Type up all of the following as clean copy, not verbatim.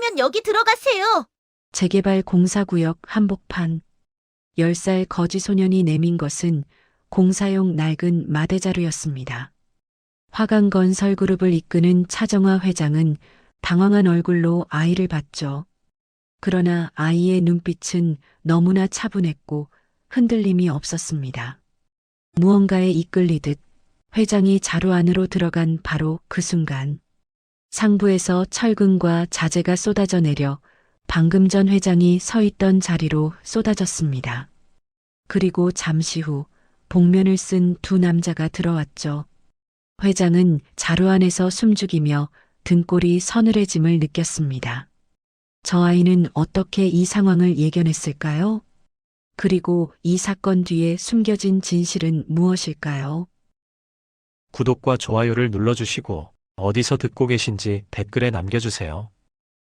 그러면 여기 들어가세요. 재개발 공사구역 한복판. 10살 거지 소년이 내민 것은 공사용 낡은 마대자루였습니다. 화강건설그룹을 이끄는 차정화 회장은 당황한 얼굴로 아이를 봤죠. 그러나 아이의 눈빛은 너무나 차분했고 흔들림이 없었습니다. 무언가에 이끌리듯 회장이 자루 안으로 들어간 바로 그 순간 상부에서 철근과 자재가 쏟아져 내려 방금 전 회장이 서 있던 자리로 쏟아졌습니다. 그리고 잠시 후 복면을 쓴 두 남자가 들어왔죠. 회장은 자루 안에서 숨죽이며 등골이 서늘해짐을 느꼈습니다. 저 아이는 어떻게 이 상황을 예견했을까요? 그리고 이 사건 뒤에 숨겨진 진실은 무엇일까요? 구독과 좋아요를 눌러주시고 어디서 듣고 계신지 댓글에 남겨주세요.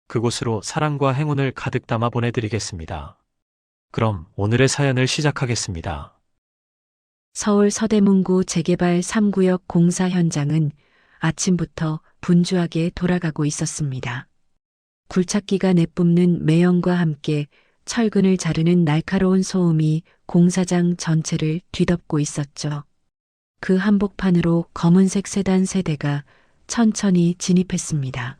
그곳으로 사랑과 행운을 가득 담아 보내드리겠습니다. 그럼 오늘의 사연을 시작하겠습니다. 서울 서대문구 재개발 3구역 공사 현장은 아침부터 분주하게 돌아가고 있었습니다. 굴착기가 내뿜는 매연과 함께 철근을 자르는 날카로운 소음이 공사장 전체를 뒤덮고 있었죠. 그 한복판으로 검은색 세단 세대가 천천히 진입했습니다.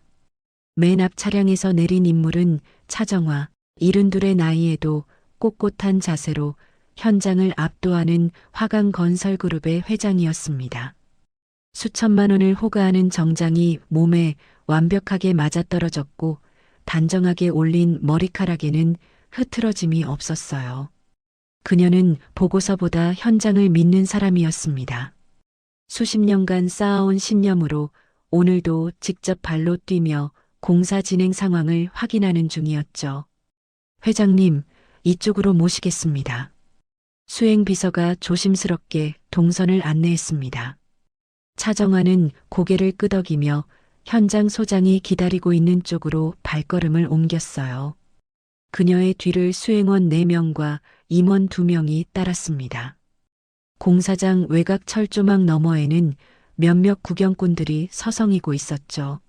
맨 앞 차량에서 내린 인물은 차정화, 72의 나이에도 꼿꼿한 자세로 현장을 압도하는 화강건설그룹의 회장이었습니다. 수천만 원을 호가하는 정장이 몸에 완벽하게 맞아떨어졌고 단정하게 올린 머리카락에는 흐트러짐이 없었어요. 그녀는 보고서보다 현장을 믿는 사람이었습니다. 수십 년간 쌓아온 신념으로 오늘도 직접 발로 뛰며 공사 진행 상황을 확인하는 중이었죠. 회장님, 이쪽으로 모시겠습니다. 수행비서가 조심스럽게 동선을 안내했습니다. 차정화는 고개를 끄덕이며 현장 소장이 기다리고 있는 쪽으로 발걸음을 옮겼어요. 그녀의 뒤를 수행원 4명과 임원 2명이 따랐습니다. 공사장 외곽 철조망 너머에는 몇몇 구경꾼들이 서성이고 있었죠.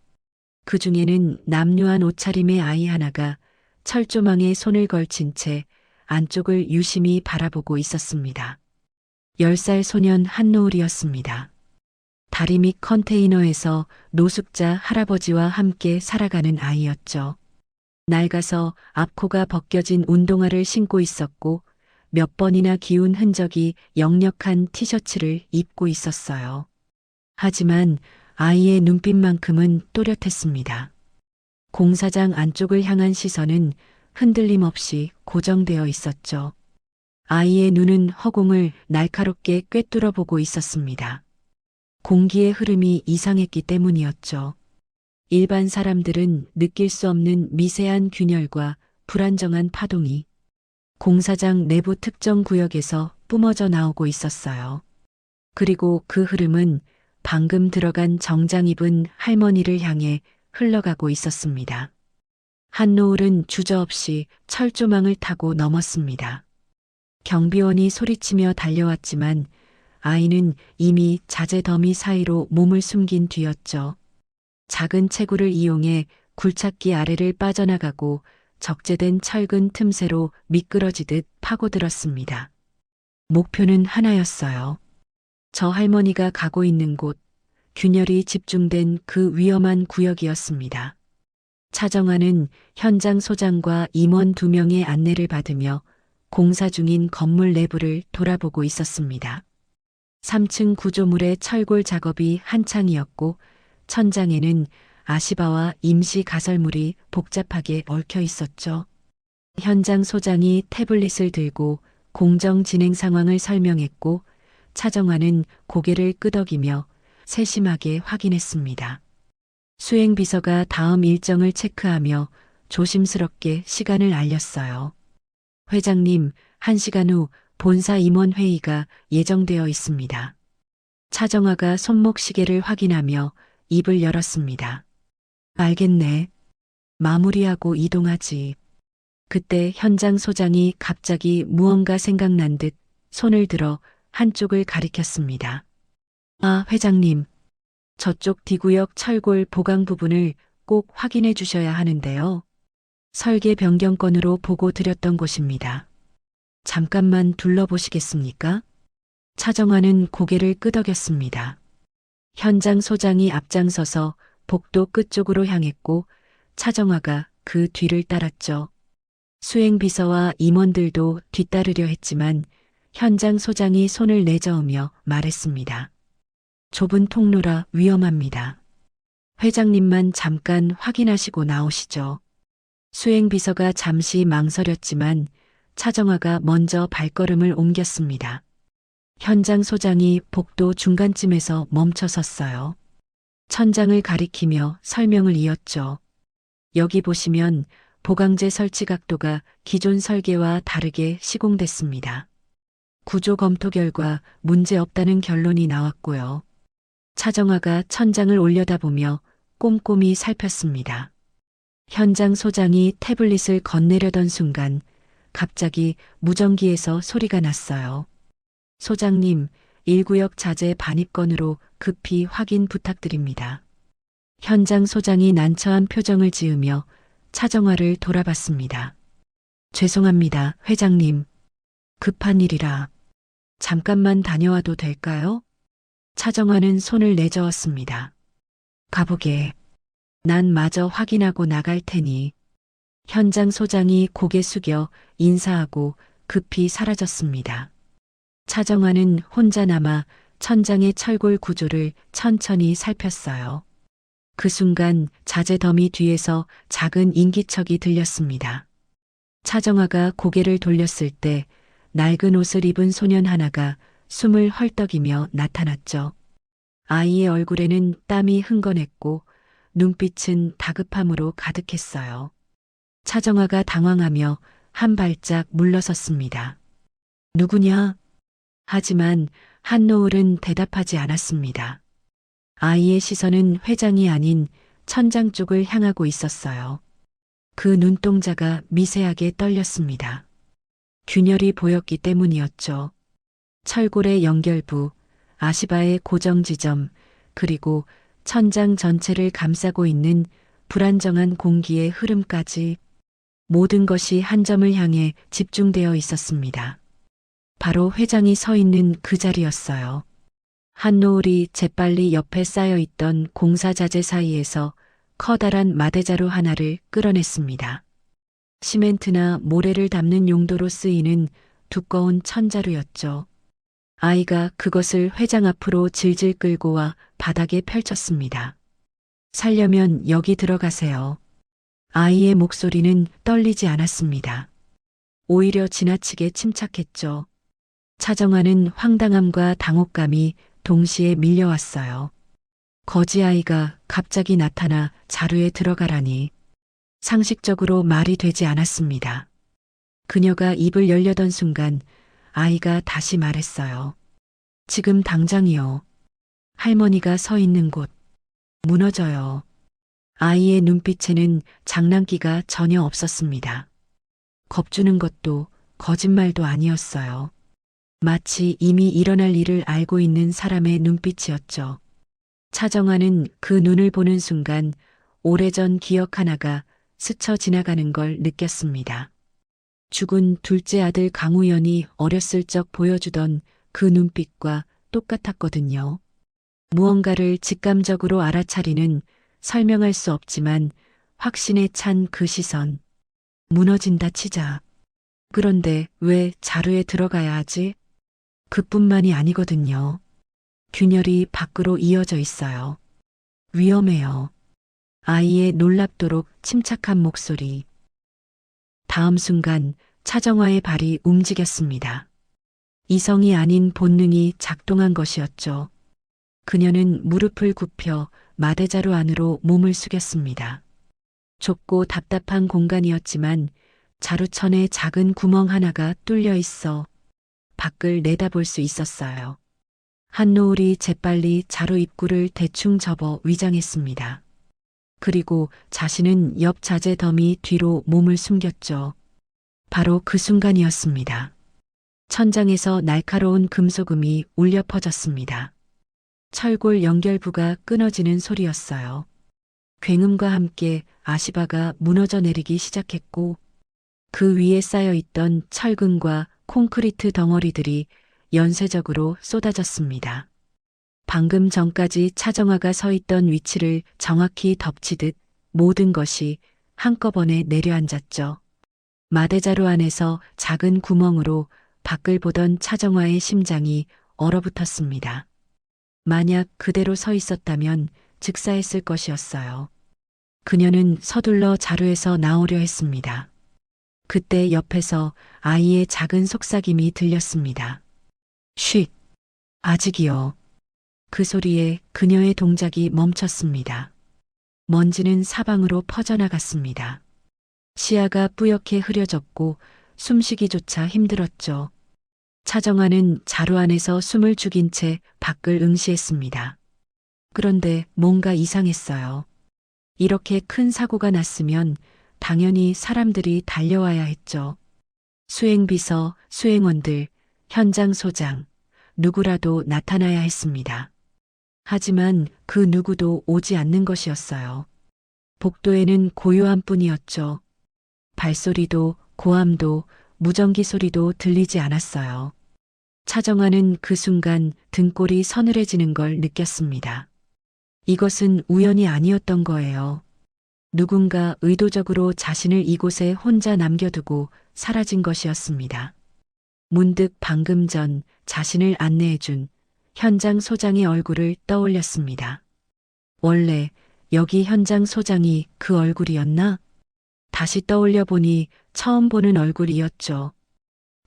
그 중에는 남루한 옷차림의 아이 하나가 철조망에 손을 걸친 채 안쪽을 유심히 바라보고 있었습니다. 10살 소년 한노을이었습니다. 다리 밑 컨테이너에서 노숙자 할아버지와 함께 살아가는 아이였죠. 낡아서 앞코가 벗겨진 운동화를 신고 있었고 몇 번이나 기운 흔적이 역력한 티셔츠를 입고 있었어요. 하지만 아이의 눈빛만큼은 또렷했습니다. 공사장 안쪽을 향한 시선은 흔들림 없이 고정되어 있었죠. 아이의 눈은 허공을 날카롭게 꿰뚫어 보고 있었습니다. 공기의 흐름이 이상했기 때문이었죠. 일반 사람들은 느낄 수 없는 미세한 균열과 불안정한 파동이 공사장 내부 특정 구역에서 뿜어져 나오고 있었어요. 그리고 그 흐름은 방금 들어간 정장 입은 할머니를 향해 흘러가고 있었습니다. 한노을은 주저없이 철조망을 타고 넘었습니다. 경비원이 소리치며 달려왔지만 아이는 이미 자재 더미 사이로 몸을 숨긴 뒤였죠. 작은 체구를 이용해 굴착기 아래를 빠져나가고 적재된 철근 틈새로 미끄러지듯 파고들었습니다. 목표는 하나였어요. 저 할머니가 가고 있는 곳, 균열이 집중된 그 위험한 구역이었습니다. 차정화는 현장 소장과 임원 2명의 안내를 받으며 공사 중인 건물 내부를 돌아보고 있었습니다. 3층 구조물의 철골 작업이 한창이었고 천장에는 아시바와 임시 가설물이 복잡하게 얽혀 있었죠. 현장 소장이 태블릿을 들고 공정 진행 상황을 설명했고 차정화는 고개를 끄덕이며 세심하게 확인했습니다. 수행비서가 다음 일정을 체크하며 조심스럽게 시간을 알렸어요. 회장님, 1시간 후 본사 임원 회의가 예정되어 있습니다. 차정화가 손목 시계를 확인하며 입을 열었습니다. 알겠네. 마무리하고 이동하지. 그때 현장 소장이 갑자기 무언가 생각난 듯 손을 들어 한쪽을 가리켰습니다. 아, 회장님. 저쪽 D구역 철골 보강 부분을 꼭 확인해 주셔야 하는데요. 설계 변경건으로 보고 드렸던 곳입니다. 잠깐만 둘러보시겠습니까? 차정화는 고개를 끄덕였습니다. 현장 소장이 앞장서서 복도 끝쪽으로 향했고 차정화가 그 뒤를 따랐죠. 수행비서와 임원들도 뒤따르려 했지만 현장 소장이 손을 내저으며 말했습니다. 좁은 통로라 위험합니다. 회장님만 잠깐 확인하시고 나오시죠. 수행비서가 잠시 망설였지만 차정화가 먼저 발걸음을 옮겼습니다. 현장 소장이 복도 중간쯤에서 멈춰 섰어요. 천장을 가리키며 설명을 이었죠. 여기 보시면 보강재 설치 각도가 기존 설계와 다르게 시공됐습니다. 구조 검토 결과 문제 없다는 결론이 나왔고요. 차정화가 천장을 올려다보며 꼼꼼히 살폈습니다. 현장 소장이 태블릿을 건네려던 순간 갑자기 무전기에서 소리가 났어요. 소장님, 1구역 자재 반입건으로 급히 확인 부탁드립니다. 현장 소장이 난처한 표정을 지으며 차정화를 돌아봤습니다. 죄송합니다, 회장님. 급한 일이라. 잠깐만 다녀와도 될까요? 차정화는 손을 내저었습니다. 가보게. 난 마저 확인하고 나갈 테니. 현장 소장이 고개 숙여 인사하고 급히 사라졌습니다. 차정화는 혼자 남아 천장의 철골 구조를 천천히 살폈어요. 그 순간 자재 더미 뒤에서 작은 인기척이 들렸습니다. 차정화가 고개를 돌렸을 때 낡은 옷을 입은 소년 하나가 숨을 헐떡이며 나타났죠. 아이의 얼굴에는 땀이 흥건했고 눈빛은 다급함으로 가득했어요. 차정화가 당황하며 한 발짝 물러섰습니다. 누구냐? 하지만 한노을은 대답하지 않았습니다. 아이의 시선은 회장이 아닌 천장 쪽을 향하고 있었어요. 그 눈동자가 미세하게 떨렸습니다. 균열이 보였기 때문이었죠. 철골의 연결부, 아시바의 고정 지점, 그리고 천장 전체를 감싸고 있는 불안정한 공기의 흐름까지 모든 것이 한 점을 향해 집중되어 있었습니다. 바로 회장이 서 있는 그 자리였어요. 한노을이 재빨리 옆에 쌓여있던 공사자재 사이에서 커다란 마대자루 하나를 끌어냈습니다. 시멘트나 모래를 담는 용도로 쓰이는 두꺼운 천자루였죠. 아이가 그것을 회장 앞으로 질질 끌고 와 바닥에 펼쳤습니다. 살려면 여기 들어가세요. 아이의 목소리는 떨리지 않았습니다. 오히려 지나치게 침착했죠. 차정화는 황당함과 당혹감이 동시에 밀려왔어요. 거지 아이가 갑자기 나타나 자루에 들어가라니 상식적으로 말이 되지 않았습니다. 그녀가 입을 열려던 순간 아이가 다시 말했어요. 지금 당장이요. 할머니가 서 있는 곳. 무너져요. 아이의 눈빛에는 장난기가 전혀 없었습니다. 겁주는 것도 거짓말도 아니었어요. 마치 이미 일어날 일을 알고 있는 사람의 눈빛이었죠. 차정화는 그 눈을 보는 순간 오래전 기억 하나가 스쳐 지나가는 걸 느꼈습니다. 죽은 둘째 아들 강우연이 어렸을 적 보여주던 그 눈빛과 똑같았거든요. 무언가를 직감적으로 알아차리는 설명할 수 없지만 확신에 찬 그 시선. 무너진다 치자. 그런데 왜 자루에 들어가야 하지? 그뿐만이 아니거든요. 균열이 밖으로 이어져 있어요. 위험해요. 아이의 놀랍도록 침착한 목소리. 다음 순간 차정화의 발이 움직였습니다. 이성이 아닌 본능이 작동한 것이었죠. 그녀는 무릎을 굽혀 마대자루 안으로 몸을 숙였습니다. 좁고 답답한 공간이었지만 자루천에 작은 구멍 하나가 뚫려 있어 밖을 내다볼 수 있었어요. 한노을이 재빨리 자루 입구를 대충 접어 위장했습니다. 그리고 자신은 옆 자재 더미 뒤로 몸을 숨겼죠. 바로 그 순간이었습니다. 천장에서 날카로운 금속음이 울려 퍼졌습니다. 철골 연결부가 끊어지는 소리였어요. 굉음과 함께 아시바가 무너져 내리기 시작했고 그 위에 쌓여 있던 철근과 콘크리트 덩어리들이 연쇄적으로 쏟아졌습니다. 방금 전까지 차정화가 서 있던 위치를 정확히 덮치듯 모든 것이 한꺼번에 내려앉았죠. 마대자루 안에서 작은 구멍으로 밖을 보던 차정화의 심장이 얼어붙었습니다. 만약 그대로 서 있었다면 즉사했을 것이었어요. 그녀는 서둘러 자루에서 나오려 했습니다. 그때 옆에서 아이의 작은 속삭임이 들렸습니다. 쉿! 아직이요. 그 소리에 그녀의 동작이 멈췄습니다. 먼지는 사방으로 퍼져나갔습니다. 시야가 뿌옇게 흐려졌고 숨쉬기조차 힘들었죠. 차정아는 자루 안에서 숨을 죽인 채 밖을 응시했습니다. 그런데 뭔가 이상했어요. 이렇게 큰 사고가 났으면 당연히 사람들이 달려와야 했죠. 수행비서, 수행원들, 현장 소장, 누구라도 나타나야 했습니다. 하지만 그 누구도 오지 않는 것이었어요. 복도에는 고요한 뿐이었죠. 발소리도 고함도 무전기 소리도 들리지 않았어요. 차정아는 그 순간 등골이 서늘해지는 걸 느꼈습니다. 이것은 우연이 아니었던 거예요. 누군가 의도적으로 자신을 이곳에 혼자 남겨두고 사라진 것이었습니다. 문득 방금 전 자신을 안내해준 현장 소장의 얼굴을 떠올렸습니다. 원래 여기 현장 소장이 그 얼굴이었나? 다시 떠올려 보니 처음 보는 얼굴이었죠.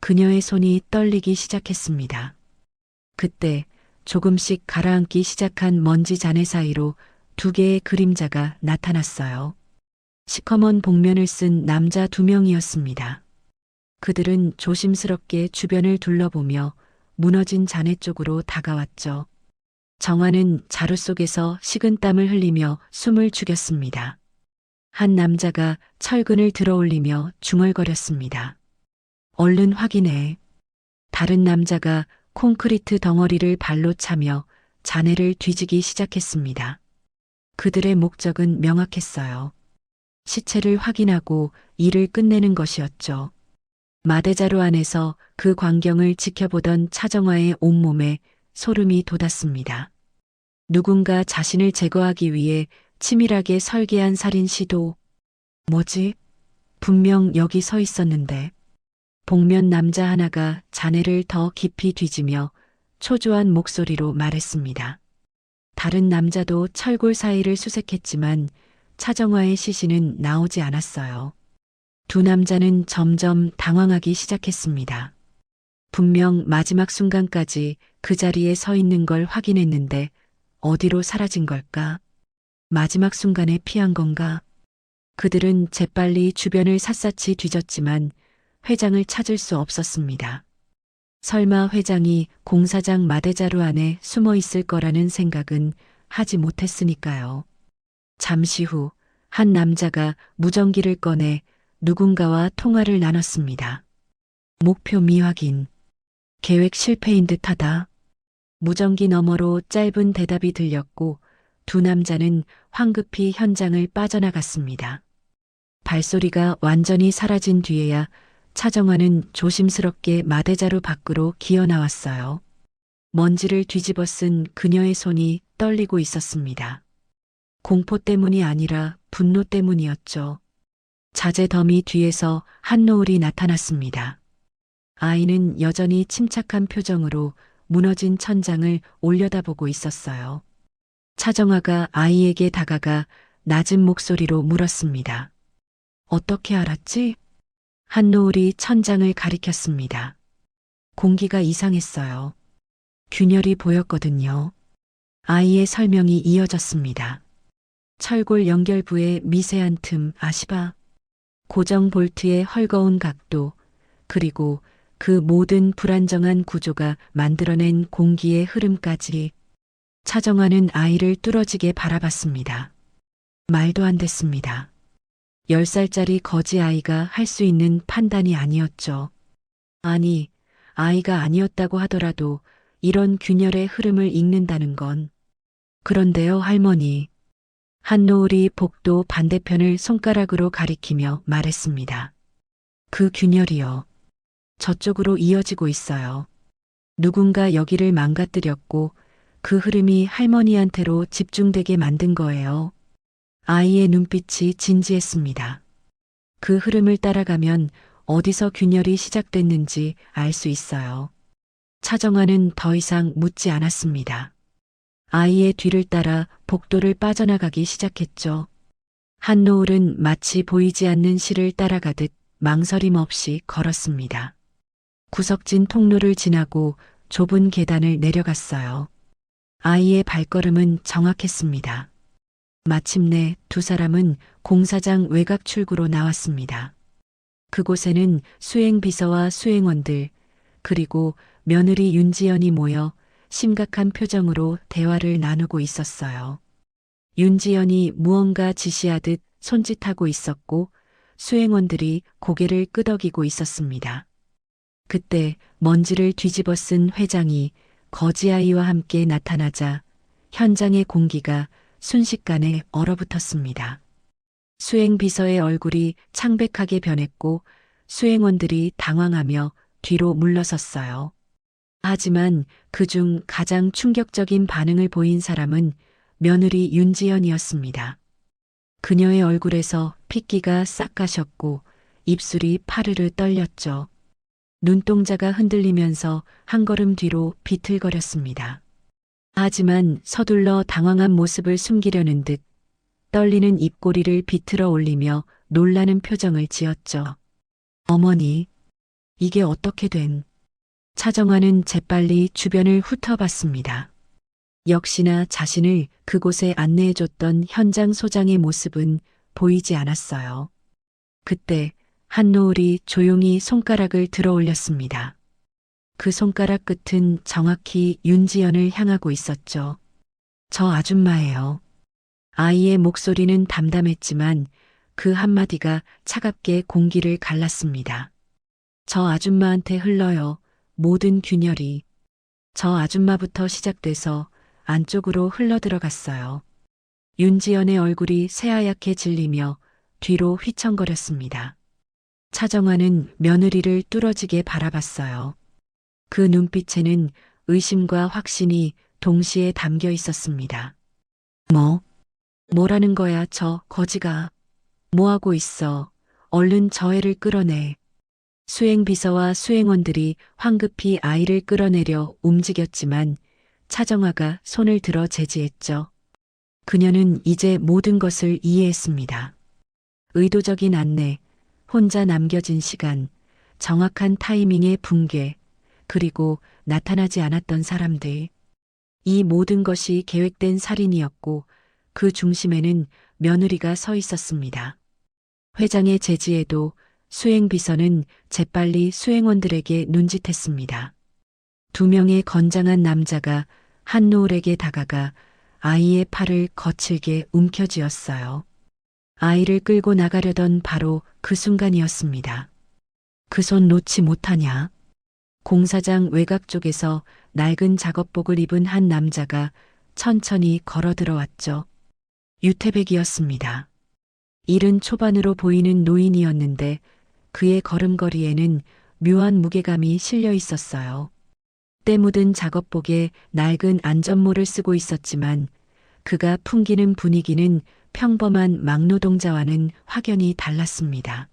그녀의 손이 떨리기 시작했습니다. 그때 조금씩 가라앉기 시작한 먼지 잔해 사이로 두 개의 그림자가 나타났어요. 시커먼 복면을 쓴 남자 두 명이었습니다. 그들은 조심스럽게 주변을 둘러보며 무너진 잔해 쪽으로 다가왔죠. 정화는 자루 속에서 식은땀을 흘리며 숨을 죽였습니다. 한 남자가 철근을 들어올리며 중얼거렸습니다. 얼른 확인해. 다른 남자가 콘크리트 덩어리를 발로 차며 잔해를 뒤지기 시작했습니다. 그들의 목적은 명확했어요. 시체를 확인하고 일을 끝내는 것이었죠. 마대자루 안에서 그 광경을 지켜보던 차정화의 온몸에 소름이 돋았습니다. 누군가 자신을 제거하기 위해 치밀하게 설계한 살인 시도. 뭐지? 분명 여기 서 있었는데. 복면 남자 하나가 잔해를 더 깊이 뒤지며 초조한 목소리로 말했습니다. 다른 남자도 철골 사이를 수색했지만 차정화의 시신은 나오지 않았어요. 두 남자는 점점 당황하기 시작했습니다. 분명 마지막 순간까지 그 자리에 서 있는 걸 확인했는데 어디로 사라진 걸까? 마지막 순간에 피한 건가? 그들은 재빨리 주변을 샅샅이 뒤졌지만 회장을 찾을 수 없었습니다. 설마 회장이 공사장 마대자루 안에 숨어 있을 거라는 생각은 하지 못했으니까요. 잠시 후 한 남자가 무전기를 꺼내 누군가와 통화를 나눴습니다. 목표 미확인. 계획 실패인 듯하다. 무전기 너머로 짧은 대답이 들렸고 두 남자는 황급히 현장을 빠져나갔습니다. 발소리가 완전히 사라진 뒤에야 차정화는 조심스럽게 마대자루 밖으로 기어 나왔어요. 먼지를 뒤집어 쓴 그녀의 손이 떨리고 있었습니다. 공포 때문이 아니라 분노 때문이었죠. 자재 더미 뒤에서 한 노을이 나타났습니다. 아이는 여전히 침착한 표정으로 무너진 천장을 올려다보고 있었어요. 차정화가 아이에게 다가가 낮은 목소리로 물었습니다. 어떻게 알았지? 한노을이 천장을 가리켰습니다. 공기가 이상했어요. 균열이 보였거든요. 아이의 설명이 이어졌습니다. 철골 연결부의 미세한 틈, 아시바. 고정 볼트의 헐거운 각도, 그리고 그 모든 불안정한 구조가 만들어낸 공기의 흐름까지. 차정화는 아이를 뚫어지게 바라봤습니다. 말도 안 됐습니다. 10살짜리 거지 아이가 할 수 있는 판단이 아니었죠. 아니, 아이가 아니었다고 하더라도 이런 균열의 흐름을 읽는다는 건. 그런데요, 할머니. 한노을이 복도 반대편을 손가락으로 가리키며 말했습니다. 그 균열이요. 저쪽으로 이어지고 있어요. 누군가 여기를 망가뜨렸고 그 흐름이 할머니한테로 집중되게 만든 거예요. 아이의 눈빛이 진지했습니다. 그 흐름을 따라가면 어디서 균열이 시작됐는지 알 수 있어요. 차정환은 더 이상 묻지 않았습니다. 아이의 뒤를 따라 복도를 빠져나가기 시작했죠. 한노을은 마치 보이지 않는 실을 따라가듯 망설임 없이 걸었습니다. 구석진 통로를 지나고 좁은 계단을 내려갔어요. 아이의 발걸음은 정확했습니다. 마침내 두 사람은 공사장 외곽 출구로 나왔습니다. 그곳에는 수행비서와 수행원들, 그리고 며느리 윤지연이 모여 심각한 표정으로 대화를 나누고 있었어요. 윤지연이 무언가 지시하듯 손짓하고 있었고 수행원들이 고개를 끄덕이고 있었습니다. 그때 먼지를 뒤집어 쓴 회장이 거지아이와 함께 나타나자 현장의 공기가 순식간에 얼어붙었습니다. 수행비서의 얼굴이 창백하게 변했고 수행원들이 당황하며 뒤로 물러섰어요. 하지만 그중 가장 충격적인 반응을 보인 사람은 며느리 윤지연이었습니다. 그녀의 얼굴에서 핏기가 싹 가셨고 입술이 파르르 떨렸죠. 눈동자가 흔들리면서 한 걸음 뒤로 비틀거렸습니다. 하지만 서둘러 당황한 모습을 숨기려는 듯 떨리는 입꼬리를 비틀어 올리며 놀라는 표정을 지었죠. 어머니, 이게 어떻게 된? 차정환은 재빨리 주변을 훑어봤습니다. 역시나 자신을 그곳에 안내해줬던 현장 소장의 모습은 보이지 않았어요. 그때 한노을이 조용히 손가락을 들어 올렸습니다. 그 손가락 끝은 정확히 윤지연을 향하고 있었죠. 저 아줌마예요. 아이의 목소리는 담담했지만 그 한마디가 차갑게 공기를 갈랐습니다. 저 아줌마한테 흘러요. 모든 균열이. 저 아줌마부터 시작돼서 안쪽으로 흘러들어갔어요. 윤지연의 얼굴이 새하얗게 질리며 뒤로 휘청거렸습니다. 차정환은 며느리를 뚫어지게 바라봤어요. 그 눈빛에는 의심과 확신이 동시에 담겨 있었습니다. 뭐라는 거야, 저 거지가. 뭐하고 있어. 얼른 저 애를 끌어내. 수행비서와 수행원들이 황급히 아이를 끌어내려 움직였지만 차정화가 손을 들어 제지했죠. 그녀는 이제 모든 것을 이해했습니다. 의도적인 안내, 혼자 남겨진 시간, 정확한 타이밍의 붕괴, 그리고 나타나지 않았던 사람들. 이 모든 것이 계획된 살인이었고 그 중심에는 며느리가 서 있었습니다. 회장의 제지에도 수행비서는 재빨리 수행원들에게 눈짓했습니다. 두 명의 건장한 남자가 한노을에게 다가가 아이의 팔을 거칠게 움켜쥐었어요. 아이를 끌고 나가려던 바로 그 순간이었습니다. 그 손 놓지 못하냐? 공사장 외곽 쪽에서 낡은 작업복을 입은 한 남자가 천천히 걸어 들어왔죠. 유태백이었습니다. 일흔 초반으로 보이는 노인이었는데 그의 걸음걸이에는 묘한 무게감이 실려 있었어요. 때 묻은 작업복에 낡은 안전모를 쓰고 있었지만 그가 풍기는 분위기는 평범한 막노동자와는 확연히 달랐습니다.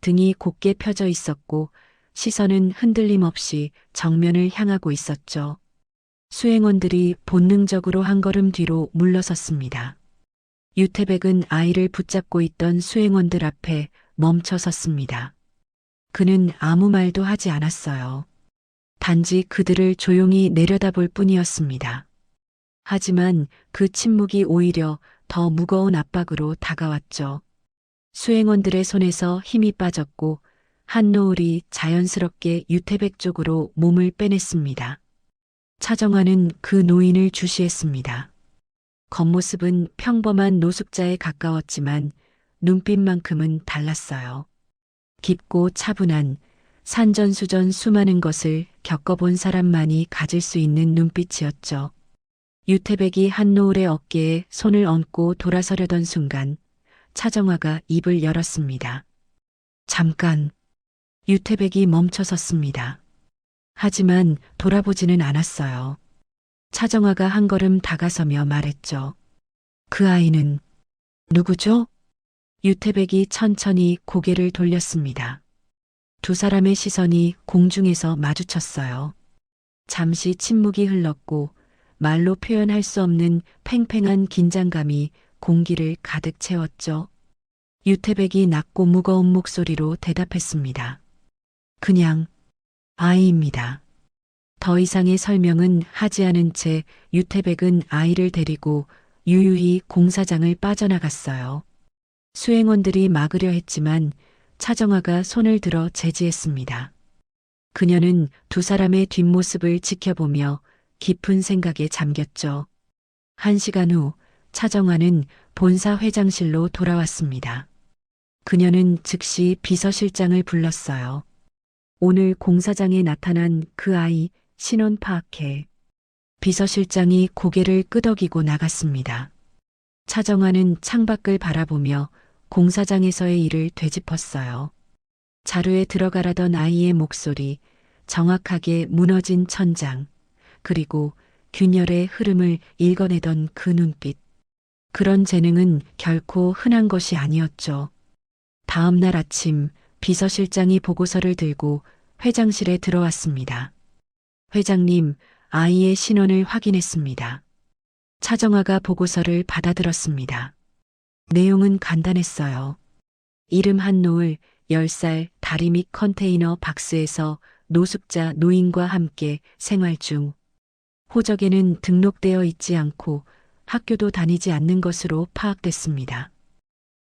등이 곧게 펴져 있었고 시선은 흔들림 없이 정면을 향하고 있었죠. 수행원들이 본능적으로 한 걸음 뒤로 물러섰습니다. 유태백은 아이를 붙잡고 있던 수행원들 앞에 멈춰 섰습니다. 그는 아무 말도 하지 않았어요. 단지 그들을 조용히 내려다볼 뿐이었습니다. 하지만 그 침묵이 오히려 더 무거운 압박으로 다가왔죠. 수행원들의 손에서 힘이 빠졌고 한노을이 자연스럽게 유태백 쪽으로 몸을 빼냈습니다. 차정환은 그 노인을 주시했습니다. 겉모습은 평범한 노숙자에 가까웠지만 눈빛만큼은 달랐어요. 깊고 차분한 산전수전 수많은 것을 겪어본 사람만이 가질 수 있는 눈빛이었죠. 유태백이 한노을의 어깨에 손을 얹고 돌아서려던 순간 차정화가 입을 열었습니다. 잠깐. 유태백이 멈춰섰습니다. 하지만 돌아보지는 않았어요. 차정화가 한 걸음 다가서며 말했죠. 그 아이는 누구죠? 유태백이 천천히 고개를 돌렸습니다. 두 사람의 시선이 공중에서 마주쳤어요. 잠시 침묵이 흘렀고 말로 표현할 수 없는 팽팽한 긴장감이 공기를 가득 채웠죠. 유태백이 낮고 무거운 목소리로 대답했습니다. 그냥 아이입니다. 더 이상의 설명은 하지 않은 채 유태백은 아이를 데리고 유유히 공사장을 빠져나갔어요. 수행원들이 막으려 했지만 차정화가 손을 들어 제지했습니다. 그녀는 두 사람의 뒷모습을 지켜보며 깊은 생각에 잠겼죠. 1시간 후 차정화는 본사 회장실로 돌아왔습니다. 그녀는 즉시 비서실장을 불렀어요. 오늘 공사장에 나타난 그 아이 신원 파악해. 비서실장이 고개를 끄덕이고 나갔습니다. 차정화는 창밖을 바라보며 공사장에서의 일을 되짚었어요. 자루에 들어가라던 아이의 목소리, 정확하게 무너진 천장, 그리고 균열의 흐름을 읽어내던 그 눈빛. 그런 재능은 결코 흔한 것이 아니었죠. 다음 날 아침 비서실장이 보고서를 들고 회장실에 들어왔습니다. 회장님, 아이의 신원을 확인했습니다. 차정화가 보고서를 받아들었습니다. 내용은 간단했어요. 이름 한노을, 10살, 다리 및 컨테이너 박스에서 노숙자 노인과 함께 생활 중. 호적에는 등록되어 있지 않고 학교도 다니지 않는 것으로 파악됐습니다.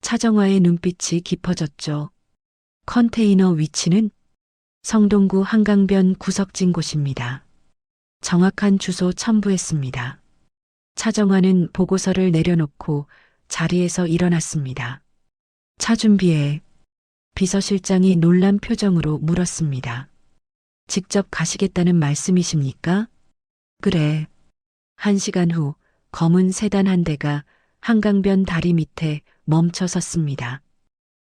차정화의 눈빛이 깊어졌죠. 컨테이너 위치는 성동구 한강변 구석진 곳입니다. 정확한 주소 첨부했습니다. 차정화는 보고서를 내려놓고 자리에서 일어났습니다. 차 준비해. 비서실장이 놀란 표정으로 물었습니다. 직접 가시겠다는 말씀이십니까? 그래. 1시간 후 검은 세단 한 대가 한강변 다리 밑에 멈춰 섰습니다.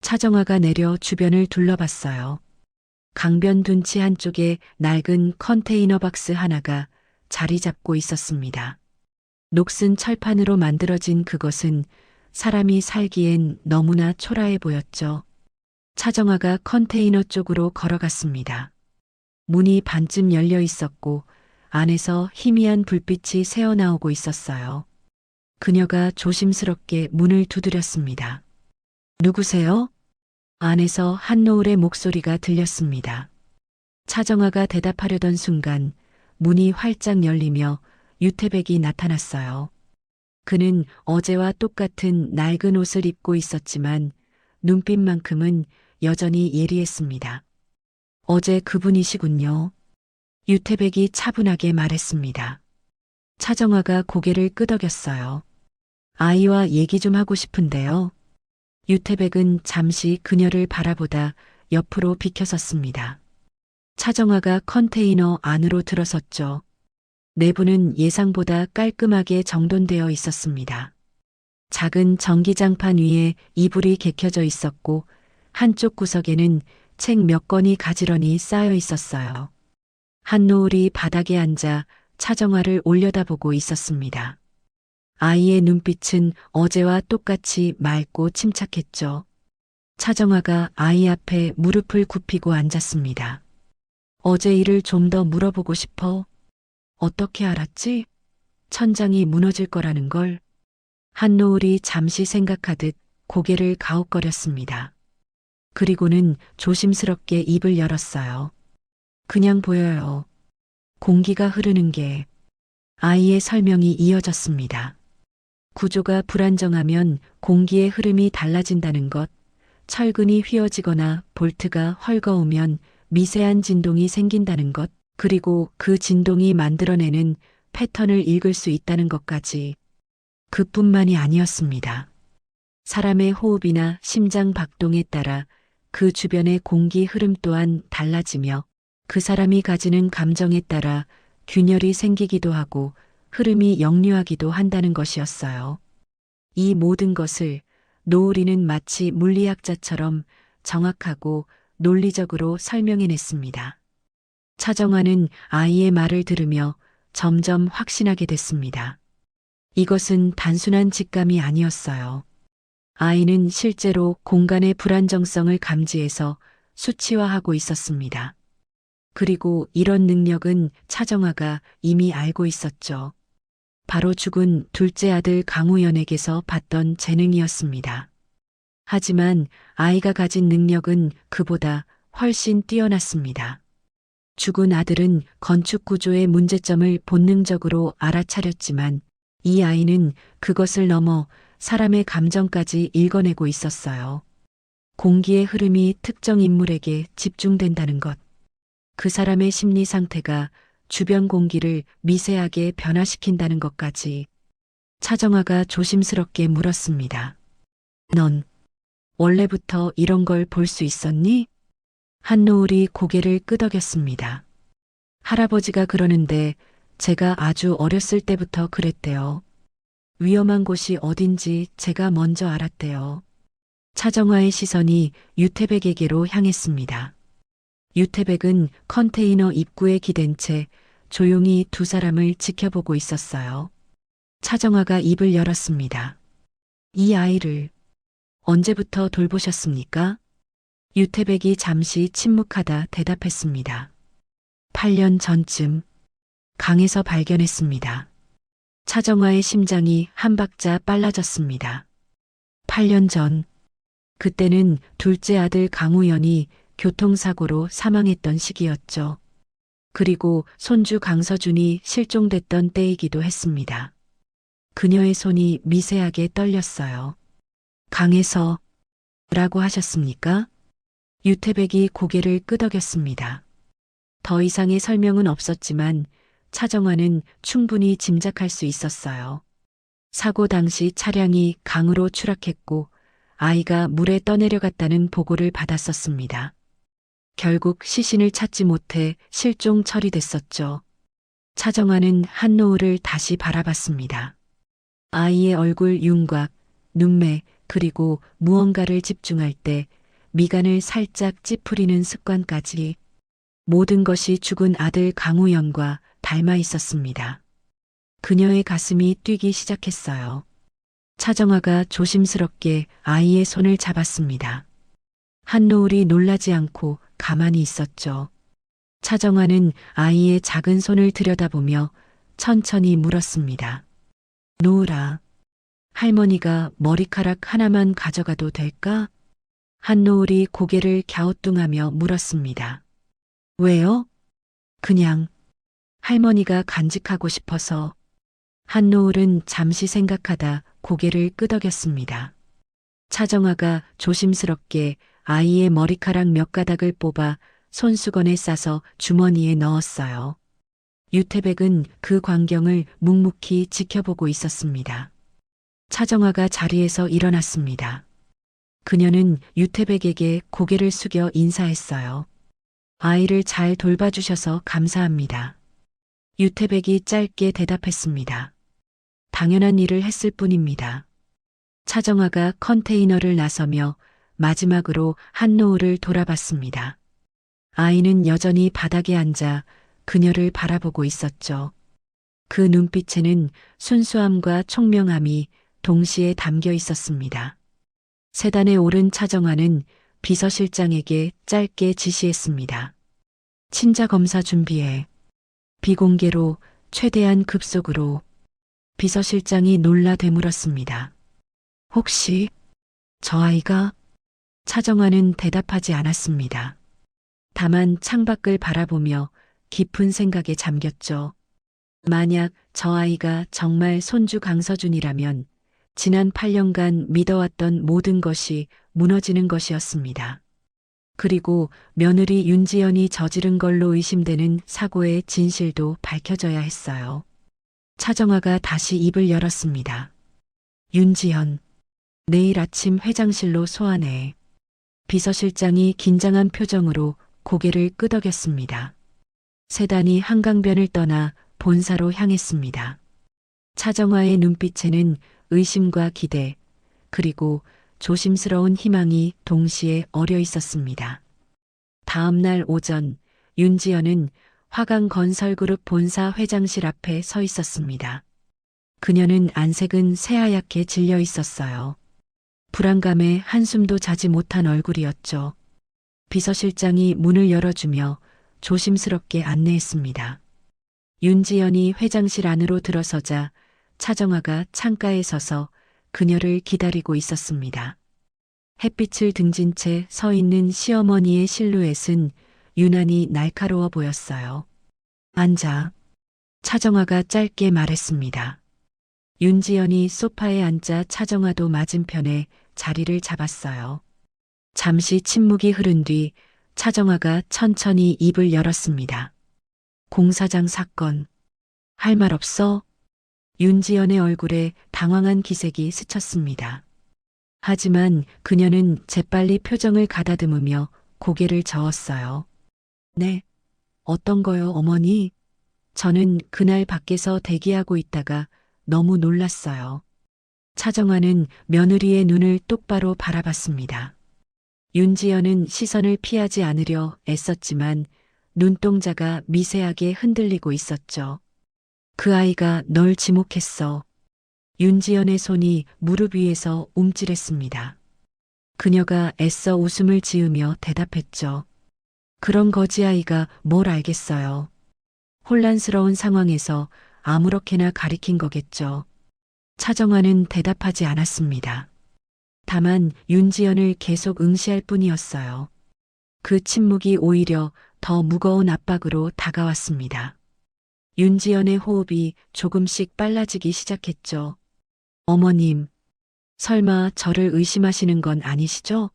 차정화가 내려 주변을 둘러봤어요. 강변 둔치 한쪽에 낡은 컨테이너 박스 하나가 자리 잡고 있었습니다. 녹슨 철판으로 만들어진 그것은 사람이 살기엔 너무나 초라해 보였죠. 차정화가 컨테이너 쪽으로 걸어갔습니다. 문이 반쯤 열려 있었고 안에서 희미한 불빛이 새어나오고 있었어요. 그녀가 조심스럽게 문을 두드렸습니다. 누구세요? 안에서 한노을의 목소리가 들렸습니다. 차정화가 대답하려던 순간 문이 활짝 열리며 유태백이 나타났어요. 그는 어제와 똑같은 낡은 옷을 입고 있었지만 눈빛만큼은 여전히 예리했습니다. 어제 그분이시군요. 유태백이 차분하게 말했습니다. 차정화가 고개를 끄덕였어요. 아이와 얘기 좀 하고 싶은데요. 유태백은 잠시 그녀를 바라보다 옆으로 비켜섰습니다. 차정화가 컨테이너 안으로 들어섰죠. 내부는 예상보다 깔끔하게 정돈되어 있었습니다. 작은 전기장판 위에 이불이 개켜져 있었고 한쪽 구석에는 책 몇 권이 가지런히 쌓여 있었어요. 한노을이 바닥에 앉아 차정화를 올려다보고 있었습니다. 아이의 눈빛은 어제와 똑같이 맑고 침착했죠. 차정화가 아이 앞에 무릎을 굽히고 앉았습니다. 어제 일을 좀 더 물어보고 싶어. 어떻게 알았지? 천장이 무너질 거라는 걸. 한노을이 잠시 생각하듯 고개를 가웃거렸습니다. 그리고는 조심스럽게 입을 열었어요. 그냥 보여요. 공기가 흐르는 게. 아이의 설명이 이어졌습니다. 구조가 불안정하면 공기의 흐름이 달라진다는 것, 철근이 휘어지거나 볼트가 헐거우면 미세한 진동이 생긴다는 것, 그리고 그 진동이 만들어내는 패턴을 읽을 수 있다는 것까지. 그뿐만이 아니었습니다. 사람의 호흡이나 심장 박동에 따라 그 주변의 공기 흐름 또한 달라지며 그 사람이 가지는 감정에 따라 균열이 생기기도 하고 흐름이 역류하기도 한다는 것이었어요. 이 모든 것을 노을이는 마치 물리학자처럼 정확하고 논리적으로 설명해냈습니다. 차정화는 아이의 말을 들으며 점점 확신하게 됐습니다. 이것은 단순한 직감이 아니었어요. 아이는 실제로 공간의 불안정성을 감지해서 수치화하고 있었습니다. 그리고 이런 능력은 차정화가 이미 알고 있었죠. 바로 죽은 둘째 아들 강우연에게서 받던 재능이었습니다. 하지만 아이가 가진 능력은 그보다 훨씬 뛰어났습니다. 죽은 아들은 건축 구조의 문제점을 본능적으로 알아차렸지만 이 아이는 그것을 넘어 사람의 감정까지 읽어내고 있었어요. 공기의 흐름이 특정 인물에게 집중된다는 것. 그 사람의 심리 상태가 주변 공기를 미세하게 변화시킨다는 것까지. 차정화가 조심스럽게 물었습니다. 넌 원래부터 이런 걸 볼 수 있었니? 한노을이 고개를 끄덕였습니다. 할아버지가 그러는데 제가 아주 어렸을 때부터 그랬대요. 위험한 곳이 어딘지 제가 먼저 알았대요. 차정화의 시선이 유태백에게로 향했습니다. 유태백은 컨테이너 입구에 기댄 채 조용히 두 사람을 지켜보고 있었어요. 차정화가 입을 열었습니다. 이 아이를 언제부터 돌보셨습니까? 유태백이 잠시 침묵하다 대답했습니다. 8년 전쯤 강에서 발견했습니다. 차정화의 심장이 한 박자 빨라졌습니다. 8년 전, 그때는 둘째 아들 강우연이 교통사고로 사망했던 시기였죠. 그리고 손주 강서준이 실종됐던 때이기도 했습니다. 그녀의 손이 미세하게 떨렸어요. 강에서 라고 하셨습니까? 유태백이 고개를 끄덕였습니다. 더 이상의 설명은 없었지만 차정화는 충분히 짐작할 수 있었어요. 사고 당시 차량이 강으로 추락했고 아이가 물에 떠내려갔다는 보고를 받았었습니다. 결국 시신을 찾지 못해 실종 처리됐었죠. 차정화는 한노을을 다시 바라봤습니다. 아이의 얼굴 윤곽, 눈매, 그리고 무언가를 집중할 때 미간을 살짝 찌푸리는 습관까지 모든 것이 죽은 아들 강우연과 닮아 있었습니다. 그녀의 가슴이 뛰기 시작했어요. 차정화가 조심스럽게 아이의 손을 잡았습니다. 한노을이 놀라지 않고 가만히 있었죠. 차정화는 아이의 작은 손을 들여다보며 천천히 물었습니다. 노을아, 할머니가 머리카락 하나만 가져가도 될까? 한노을이 고개를 갸우뚱하며 물었습니다. 왜요? 그냥 할머니가 간직하고 싶어서. 한노을은 잠시 생각하다 고개를 끄덕였습니다. 차정화가 조심스럽게 아이의 머리카락 몇 가닥을 뽑아 손수건에 싸서 주머니에 넣었어요. 유태백은 그 광경을 묵묵히 지켜보고 있었습니다. 차정화가 자리에서 일어났습니다. 그녀는 유태백에게 고개를 숙여 인사했어요. 아이를 잘 돌봐주셔서 감사합니다. 유태백이 짧게 대답했습니다. 당연한 일을 했을 뿐입니다. 차정화가 컨테이너를 나서며 마지막으로 한노을을 돌아봤습니다. 아이는 여전히 바닥에 앉아 그녀를 바라보고 있었죠. 그 눈빛에는 순수함과 총명함이 동시에 담겨 있었습니다. 세단에 오른 차정화는 비서실장에게 짧게 지시했습니다. 친자 검사 준비해. 비공개로 최대한 급속으로. 비서실장이 놀라 되물었습니다. 혹시 저 아이가? 차정화는 대답하지 않았습니다. 다만 창밖을 바라보며 깊은 생각에 잠겼죠. 만약 저 아이가 정말 손주 강서준이라면 지난 8년간 믿어왔던 모든 것이 무너지는 것이었습니다. 그리고 며느리 윤지연이 저지른 걸로 의심되는 사고의 진실도 밝혀져야 했어요. 차정화가 다시 입을 열었습니다. 윤지연, 내일 아침 회장실로 소환해. 비서실장이 긴장한 표정으로 고개를 끄덕였습니다. 세단이 한강변을 떠나 본사로 향했습니다. 차정화의 눈빛에는 의심과 기대, 그리고 조심스러운 희망이 동시에 어려 있었습니다. 다음 날 오전, 윤지연은 화강건설그룹 본사 회장실 앞에 서 있었습니다. 그녀는 안색은 새하얗게 질려 있었어요. 불안감에 한숨도 자지 못한 얼굴이었죠. 비서실장이 문을 열어주며 조심스럽게 안내했습니다. 윤지연이 회장실 안으로 들어서자 차정화가 창가에 서서 그녀를 기다리고 있었습니다. 햇빛을 등진 채 서 있는 시어머니의 실루엣은 유난히 날카로워 보였어요. 앉아. 차정화가 짧게 말했습니다. 윤지연이 소파에 앉아 차정화도 맞은편에 자리를 잡았어요. 잠시 침묵이 흐른 뒤 차정화가 천천히 입을 열었습니다. 공사장 사건. 할 말 없어? 윤지연의 얼굴에 당황한 기색이 스쳤습니다. 하지만 그녀는 재빨리 표정을 가다듬으며 고개를 저었어요. 네. 어떤 거요, 어머니? 저는 그날 밖에서 대기하고 있다가 너무 놀랐어요. 차정화는 며느리의 눈을 똑바로 바라봤습니다. 윤지연은 시선을 피하지 않으려 애썼지만 눈동자가 미세하게 흔들리고 있었죠. 그 아이가 널 지목했어. 윤지연의 손이 무릎 위에서 움찔했습니다. 그녀가 애써 웃음을 지으며 대답했죠. 그런 거지 아이가 뭘 알겠어요. 혼란스러운 상황에서 아무렇게나 가리킨 거겠죠. 차정화는 대답하지 않았습니다. 다만 윤지연을 계속 응시할 뿐이었어요. 그 침묵이 오히려 더 무거운 압박으로 다가왔습니다. 윤지연의 호흡이 조금씩 빨라지기 시작했죠. 어머님, 설마 저를 의심하시는 건 아니시죠?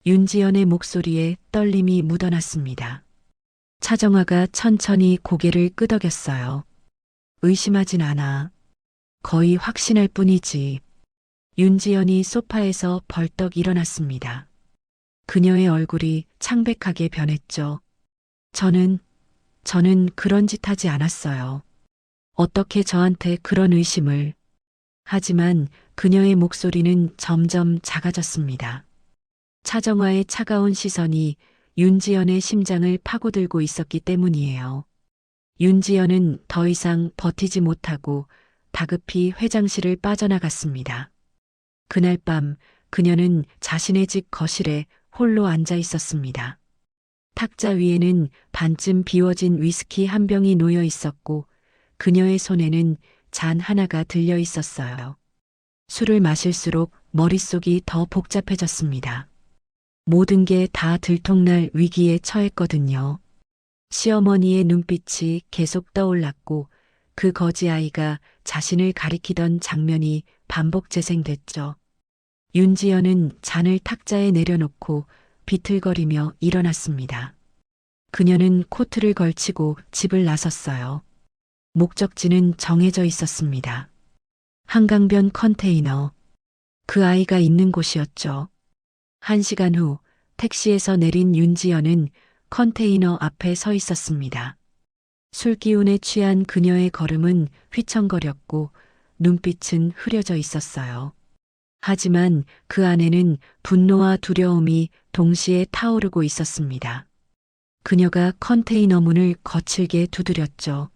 윤지연의 목소리에 떨림이 묻어났습니다. 차정화가 천천히 고개를 끄덕였어요. 의심하진 않아. 거의 확신할 뿐이지. 윤지연이 소파에서 벌떡 일어났습니다. 그녀의 얼굴이 창백하게 변했죠. 저는 그런 짓 하지 않았어요. 어떻게 저한테 그런 의심을. 하지만 그녀의 목소리는 점점 작아졌습니다. 차정화의 차가운 시선이 윤지연의 심장을 파고들고 있었기 때문이에요. 윤지연은 더 이상 버티지 못하고 다급히 회장실을 빠져나갔습니다. 그날 밤 그녀는 자신의 집 거실에 홀로 앉아 있었습니다. 탁자 위에는 반쯤 비워진 위스키 한 병이 놓여 있었고 그녀의 손에는 잔 하나가 들려 있었어요. 술을 마실수록 머릿속이 더 복잡해졌습니다. 모든 게 다 들통날 위기에 처했거든요. 시어머니의 눈빛이 계속 떠올랐고 그 거지 아이가 자신을 가리키던 장면이 반복 재생됐죠. 윤지연은 잔을 탁자에 내려놓고 비틀거리며 일어났습니다. 그녀는 코트를 걸치고 집을 나섰어요. 목적지는 정해져 있었습니다. 한강변 컨테이너. 그 아이가 있는 곳이었죠. 1시간 후 택시에서 내린 윤지연은 컨테이너 앞에 서 있었습니다. 술기운에 취한 그녀의 걸음은 휘청거렸고 눈빛은 흐려져 있었어요. 하지만 그 안에는 분노와 두려움이 동시에 타오르고 있었습니다. 그녀가 컨테이너 문을 거칠게 두드렸죠.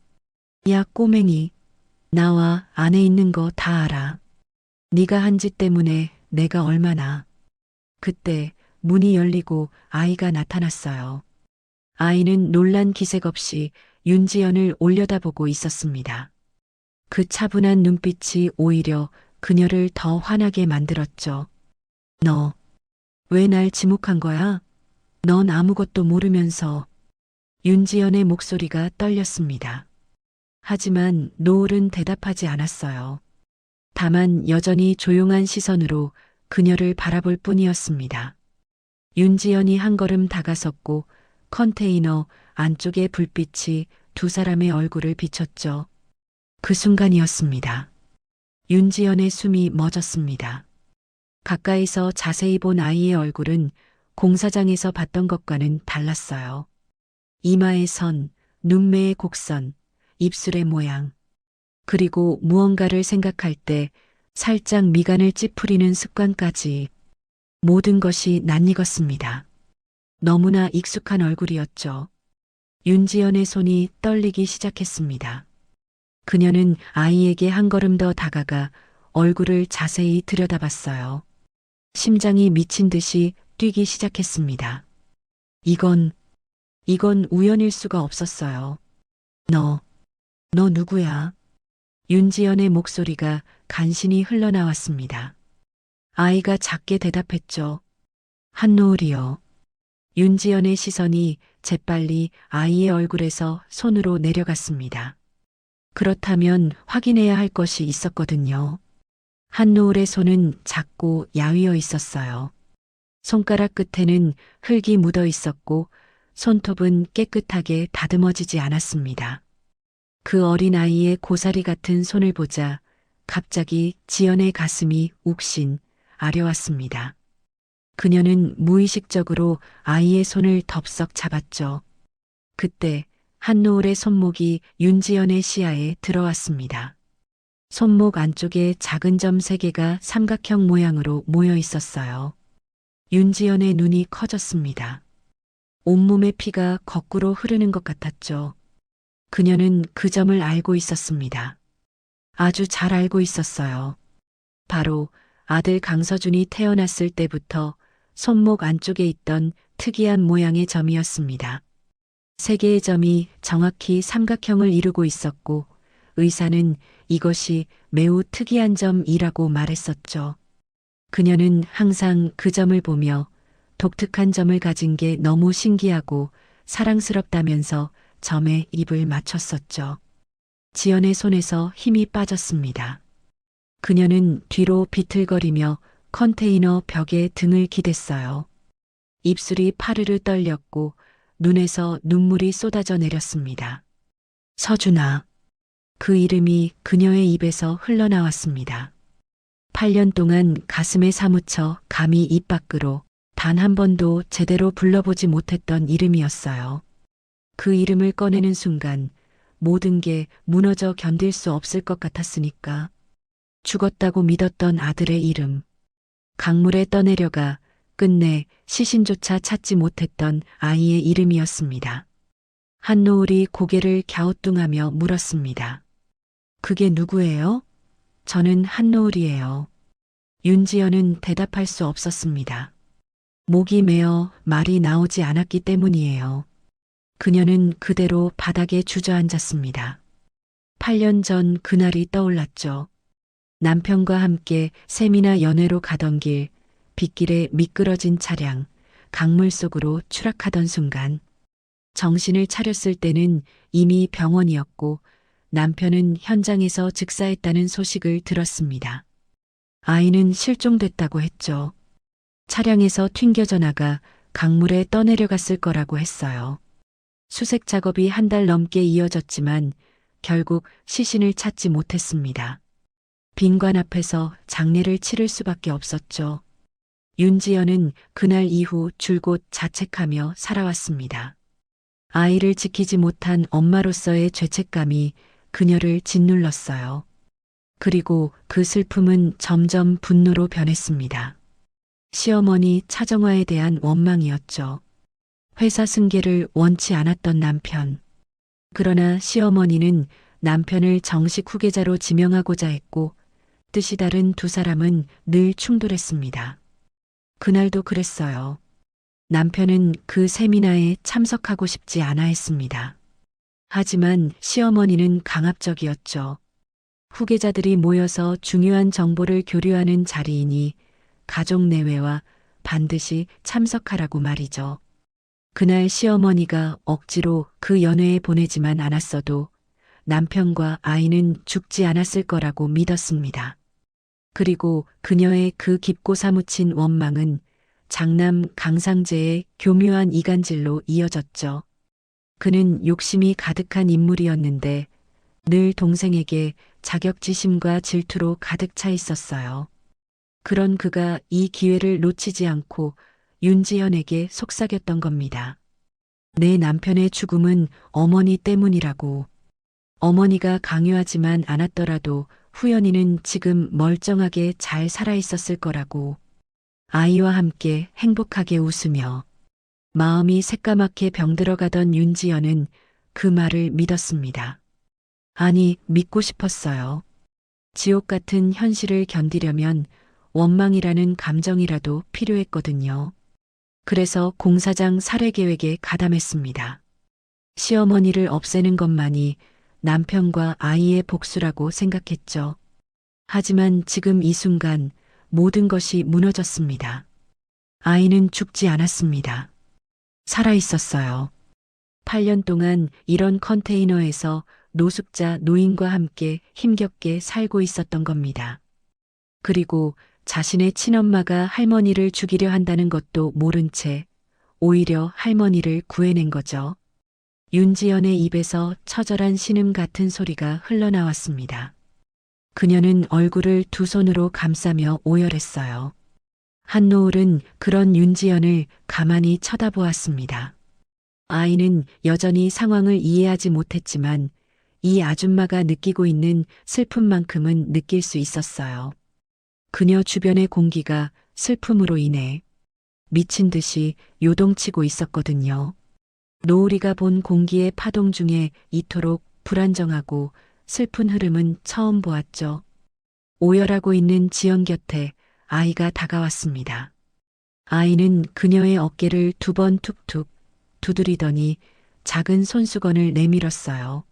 야 꼬맹이, 나와 안에 있는 거 다 알아. 네가 한 짓 때문에 내가 얼마나. 그때 문이 열리고 아이가 나타났어요. 아이는 놀란 기색 없이 윤지연을 올려다보고 있었습니다. 그 차분한 눈빛이 오히려 그녀를 더 화나게 만들었죠. 너, 왜 날 지목한 거야? 넌 아무것도 모르면서. 윤지연의 목소리가 떨렸습니다. 하지만 노을은 대답하지 않았어요. 다만 여전히 조용한 시선으로 그녀를 바라볼 뿐이었습니다. 윤지연이 한 걸음 다가섰고 컨테이너 안쪽의 불빛이 두 사람의 얼굴을 비췄죠. 그 순간이었습니다. 윤지연의 숨이 멎었습니다. 가까이서 자세히 본 아이의 얼굴은 공사장에서 봤던 것과는 달랐어요. 이마의 선, 눈매의 곡선, 입술의 모양. 그리고 무언가를 생각할 때 살짝 미간을 찌푸리는 습관까지 모든 것이 낯익었습니다. 너무나 익숙한 얼굴이었죠. 윤지연의 손이 떨리기 시작했습니다. 그녀는 아이에게 한 걸음 더 다가가 얼굴을 자세히 들여다봤어요. 심장이 미친 듯이 뛰기 시작했습니다. 이건 우연일 수가 없었어요. 너 누구야? 윤지연의 목소리가 간신히 흘러나왔습니다. 아이가 작게 대답했죠. 한노을이요. 윤지연의 시선이 재빨리 아이의 얼굴에서 손으로 내려갔습니다. 그렇다면 확인해야 할 것이 있었거든요. 한노을의 손은 작고 야위어 있었어요. 손가락 끝에는 흙이 묻어 있었고 손톱은 깨끗하게 다듬어지지 않았습니다. 그 어린 아이의 고사리 같은 손을 보자 갑자기 지연의 가슴이 욱신 아려왔습니다. 그녀는 무의식적으로 아이의 손을 덥석 잡았죠. 그때 한노을의 손목이 윤지연의 시야에 들어왔습니다. 손목 안쪽에 작은 점 3개가 삼각형 모양으로 모여 있었어요. 윤지연의 눈이 커졌습니다. 온몸의 피가 거꾸로 흐르는 것 같았죠. 그녀는 그 점을 알고 있었습니다. 아주 잘 알고 있었어요. 바로 아들 강서준이 태어났을 때부터 손목 안쪽에 있던 특이한 모양의 점이었습니다. 3개의 점이 정확히 삼각형을 이루고 있었고 의사는 이것이 매우 특이한 점이라고 말했었죠. 그녀는 항상 그 점을 보며 독특한 점을 가진 게 너무 신기하고 사랑스럽다면서 점에 입을 맞췄었죠. 지연의 손에서 힘이 빠졌습니다. 그녀는 뒤로 비틀거리며 컨테이너 벽에 등을 기댔어요. 입술이 파르르 떨렸고 눈에서 눈물이 쏟아져 내렸습니다. 서준아. 그 이름이 그녀의 입에서 흘러나왔습니다. 8년 동안 가슴에 사무쳐 감히 입 밖으로 단 한 번도 제대로 불러보지 못했던 이름이었어요. 그 이름을 꺼내는 순간 모든 게 무너져 견딜 수 없을 것 같았으니까. 죽었다고 믿었던 아들의 이름. 강물에 떠내려가 끝내 시신조차 찾지 못했던 아이의 이름이었습니다. 한노을이 고개를 갸우뚱하며 물었습니다. 그게 누구예요? 저는 한노을이에요. 윤지연은 대답할 수 없었습니다. 목이 메어 말이 나오지 않았기 때문이에요. 그녀는 그대로 바닥에 주저앉았습니다. 8년 전 그날이 떠올랐죠. 남편과 함께 세미나 연회로 가던 길, 빗길에 미끄러진 차량, 강물 속으로 추락하던 순간, 정신을 차렸을 때는 이미 병원이었고 남편은 현장에서 즉사했다는 소식을 들었습니다. 아이는 실종됐다고 했죠. 차량에서 튕겨져 나가 강물에 떠내려갔을 거라고 했어요. 수색 작업이 1달 넘게 이어졌지만 결국 시신을 찾지 못했습니다. 빈관 앞에서 장례를 치를 수밖에 없었죠. 윤지연은 그날 이후 줄곧 자책하며 살아왔습니다. 아이를 지키지 못한 엄마로서의 죄책감이 그녀를 짓눌렀어요. 그리고 그 슬픔은 점점 분노로 변했습니다. 시어머니 차정화에 대한 원망이었죠. 회사 승계를 원치 않았던 남편. 그러나 시어머니는 남편을 정식 후계자로 지명하고자 했고 뜻이 다른 두 사람은 늘 충돌했습니다. 그날도 그랬어요. 남편은 그 세미나에 참석하고 싶지 않아 했습니다. 하지만 시어머니는 강압적이었죠. 후계자들이 모여서 중요한 정보를 교류하는 자리이니 가족 내외와 반드시 참석하라고 말이죠. 그날 시어머니가 억지로 그 연회에 보내지만 않았어도 남편과 아이는 죽지 않았을 거라고 믿었습니다. 그리고 그녀의 그 깊고 사무친 원망은 장남 강상재의 교묘한 이간질로 이어졌죠. 그는 욕심이 가득한 인물이었는데 늘 동생에게 자격지심과 질투로 가득 차 있었어요. 그런 그가 이 기회를 놓치지 않고 윤지연에게 속삭였던 겁니다. 내 남편의 죽음은 어머니 때문이라고. 어머니가 강요하지만 않았더라도 후연이는 지금 멀쩡하게 잘 살아 있었을 거라고 아이와 함께 행복하게 웃으며 마음이 새까맣게 병들어가던 윤지연은 그 말을 믿었습니다. 아니, 믿고 싶었어요. 지옥 같은 현실을 견디려면 원망이라는 감정이라도 필요했거든요. 그래서 공사장 살해 계획에 가담했습니다. 시어머니를 없애는 것만이 남편과 아이의 복수라고 생각했죠. 하지만 지금 이 순간 모든 것이 무너졌습니다. 아이는 죽지 않았습니다. 살아 있었어요. 8년 동안 이런 컨테이너에서 노숙자 노인과 함께 힘겹게 살고 있었던 겁니다. 그리고 자신의 친엄마가 할머니를 죽이려 한다는 것도 모른 채 오히려 할머니를 구해낸 거죠. 윤지연의 입에서 처절한 신음 같은 소리가 흘러나왔습니다. 그녀는 얼굴을 두 손으로 감싸며 오열했어요. 한노을은 그런 윤지연을 가만히 쳐다보았습니다. 아이는 여전히 상황을 이해하지 못했지만 이 아줌마가 느끼고 있는 슬픔만큼은 느낄 수 있었어요. 그녀 주변의 공기가 슬픔으로 인해 미친 듯이 요동치고 있었거든요. 노을이가 본 공기의 파동 중에 이토록 불안정하고 슬픈 흐름은 처음 보았죠. 오열하고 있는 지연 곁에 아이가 다가왔습니다. 아이는 그녀의 어깨를 두 번 툭툭 두드리더니 작은 손수건을 내밀었어요.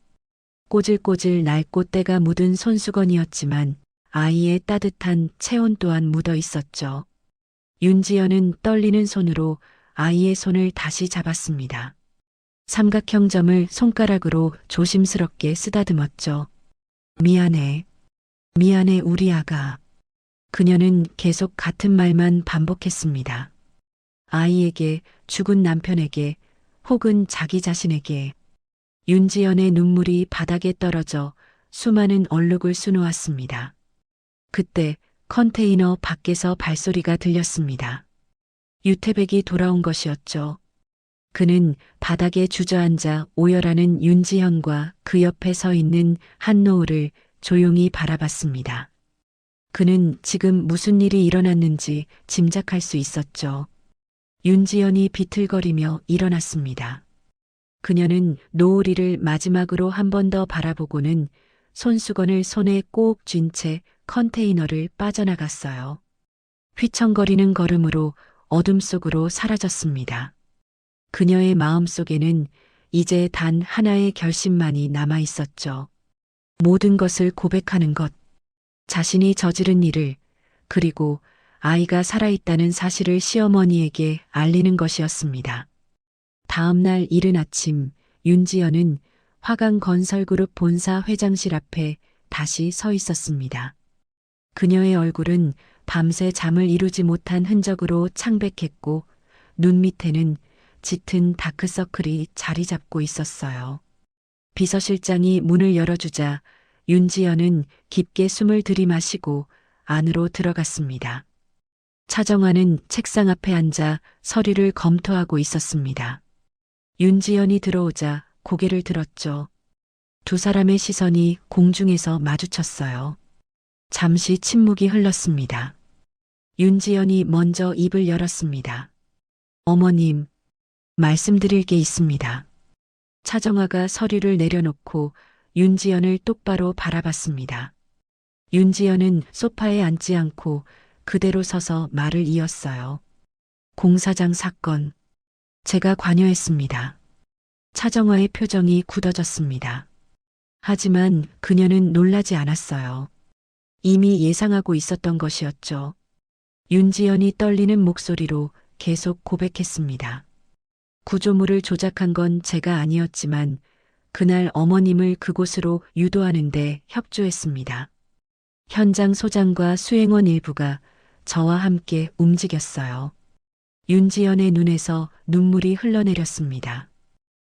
꼬질꼬질 낡고 때가 묻은 손수건이었지만 아이의 따뜻한 체온 또한 묻어 있었죠. 윤지연은 떨리는 손으로 아이의 손을 다시 잡았습니다. 삼각형 점을 손가락으로 조심스럽게 쓰다듬었죠. 미안해. 미안해 우리 아가. 그녀는 계속 같은 말만 반복했습니다. 아이에게, 죽은 남편에게, 혹은 자기 자신에게. 윤지연의 눈물이 바닥에 떨어져 수많은 얼룩을 수놓았습니다. 그때 컨테이너 밖에서 발소리가 들렸습니다. 유태백이 돌아온 것이었죠. 그는 바닥에 주저앉아 오열하는 윤지현과 그 옆에 서 있는 한노을을 조용히 바라봤습니다. 그는 지금 무슨 일이 일어났는지 짐작할 수 있었죠. 윤지연이 비틀거리며 일어났습니다. 그녀는 노을이를 마지막으로 한 번 더 바라보고는 손수건을 손에 꼭 쥔 채 컨테이너를 빠져나갔어요. 휘청거리는 걸음으로 어둠 속으로 사라졌습니다. 그녀의 마음속에는 이제 단 하나의 결심만이 남아 있었죠. 모든 것을 고백하는 것, 자신이 저지른 일을, 그리고 아이가 살아있다는 사실을 시어머니에게 알리는 것이었습니다. 다음 날 이른 아침, 윤지연은 화강건설그룹 본사 회장실 앞에 다시 서 있었습니다. 그녀의 얼굴은 밤새 잠을 이루지 못한 흔적으로 창백했고 눈 밑에는 짙은 다크서클이 자리 잡고 있었어요. 비서실장이 문을 열어주자 윤지연은 깊게 숨을 들이마시고 안으로 들어갔습니다. 차정환은 책상 앞에 앉아 서류를 검토하고 있었습니다. 윤지연이 들어오자 고개를 들었죠. 두 사람의 시선이 공중에서 마주쳤어요. 잠시 침묵이 흘렀습니다. 윤지연이 먼저 입을 열었습니다. 어머님, 말씀드릴 게 있습니다. 차정화가 서류를 내려놓고 윤지연을 똑바로 바라봤습니다. 윤지연은 소파에 앉지 않고 그대로 서서 말을 이었어요. 공사장 사건, 제가 관여했습니다. 차정화의 표정이 굳어졌습니다. 하지만 그녀는 놀라지 않았어요. 이미 예상하고 있었던 것이었죠. 윤지연이 떨리는 목소리로 계속 고백했습니다. 구조물을 조작한 건 제가 아니었지만 그날 어머님을 그곳으로 유도하는데 협조했습니다. 현장 소장과 수행원 일부가 저와 함께 움직였어요. 윤지연의 눈에서 눈물이 흘러내렸습니다.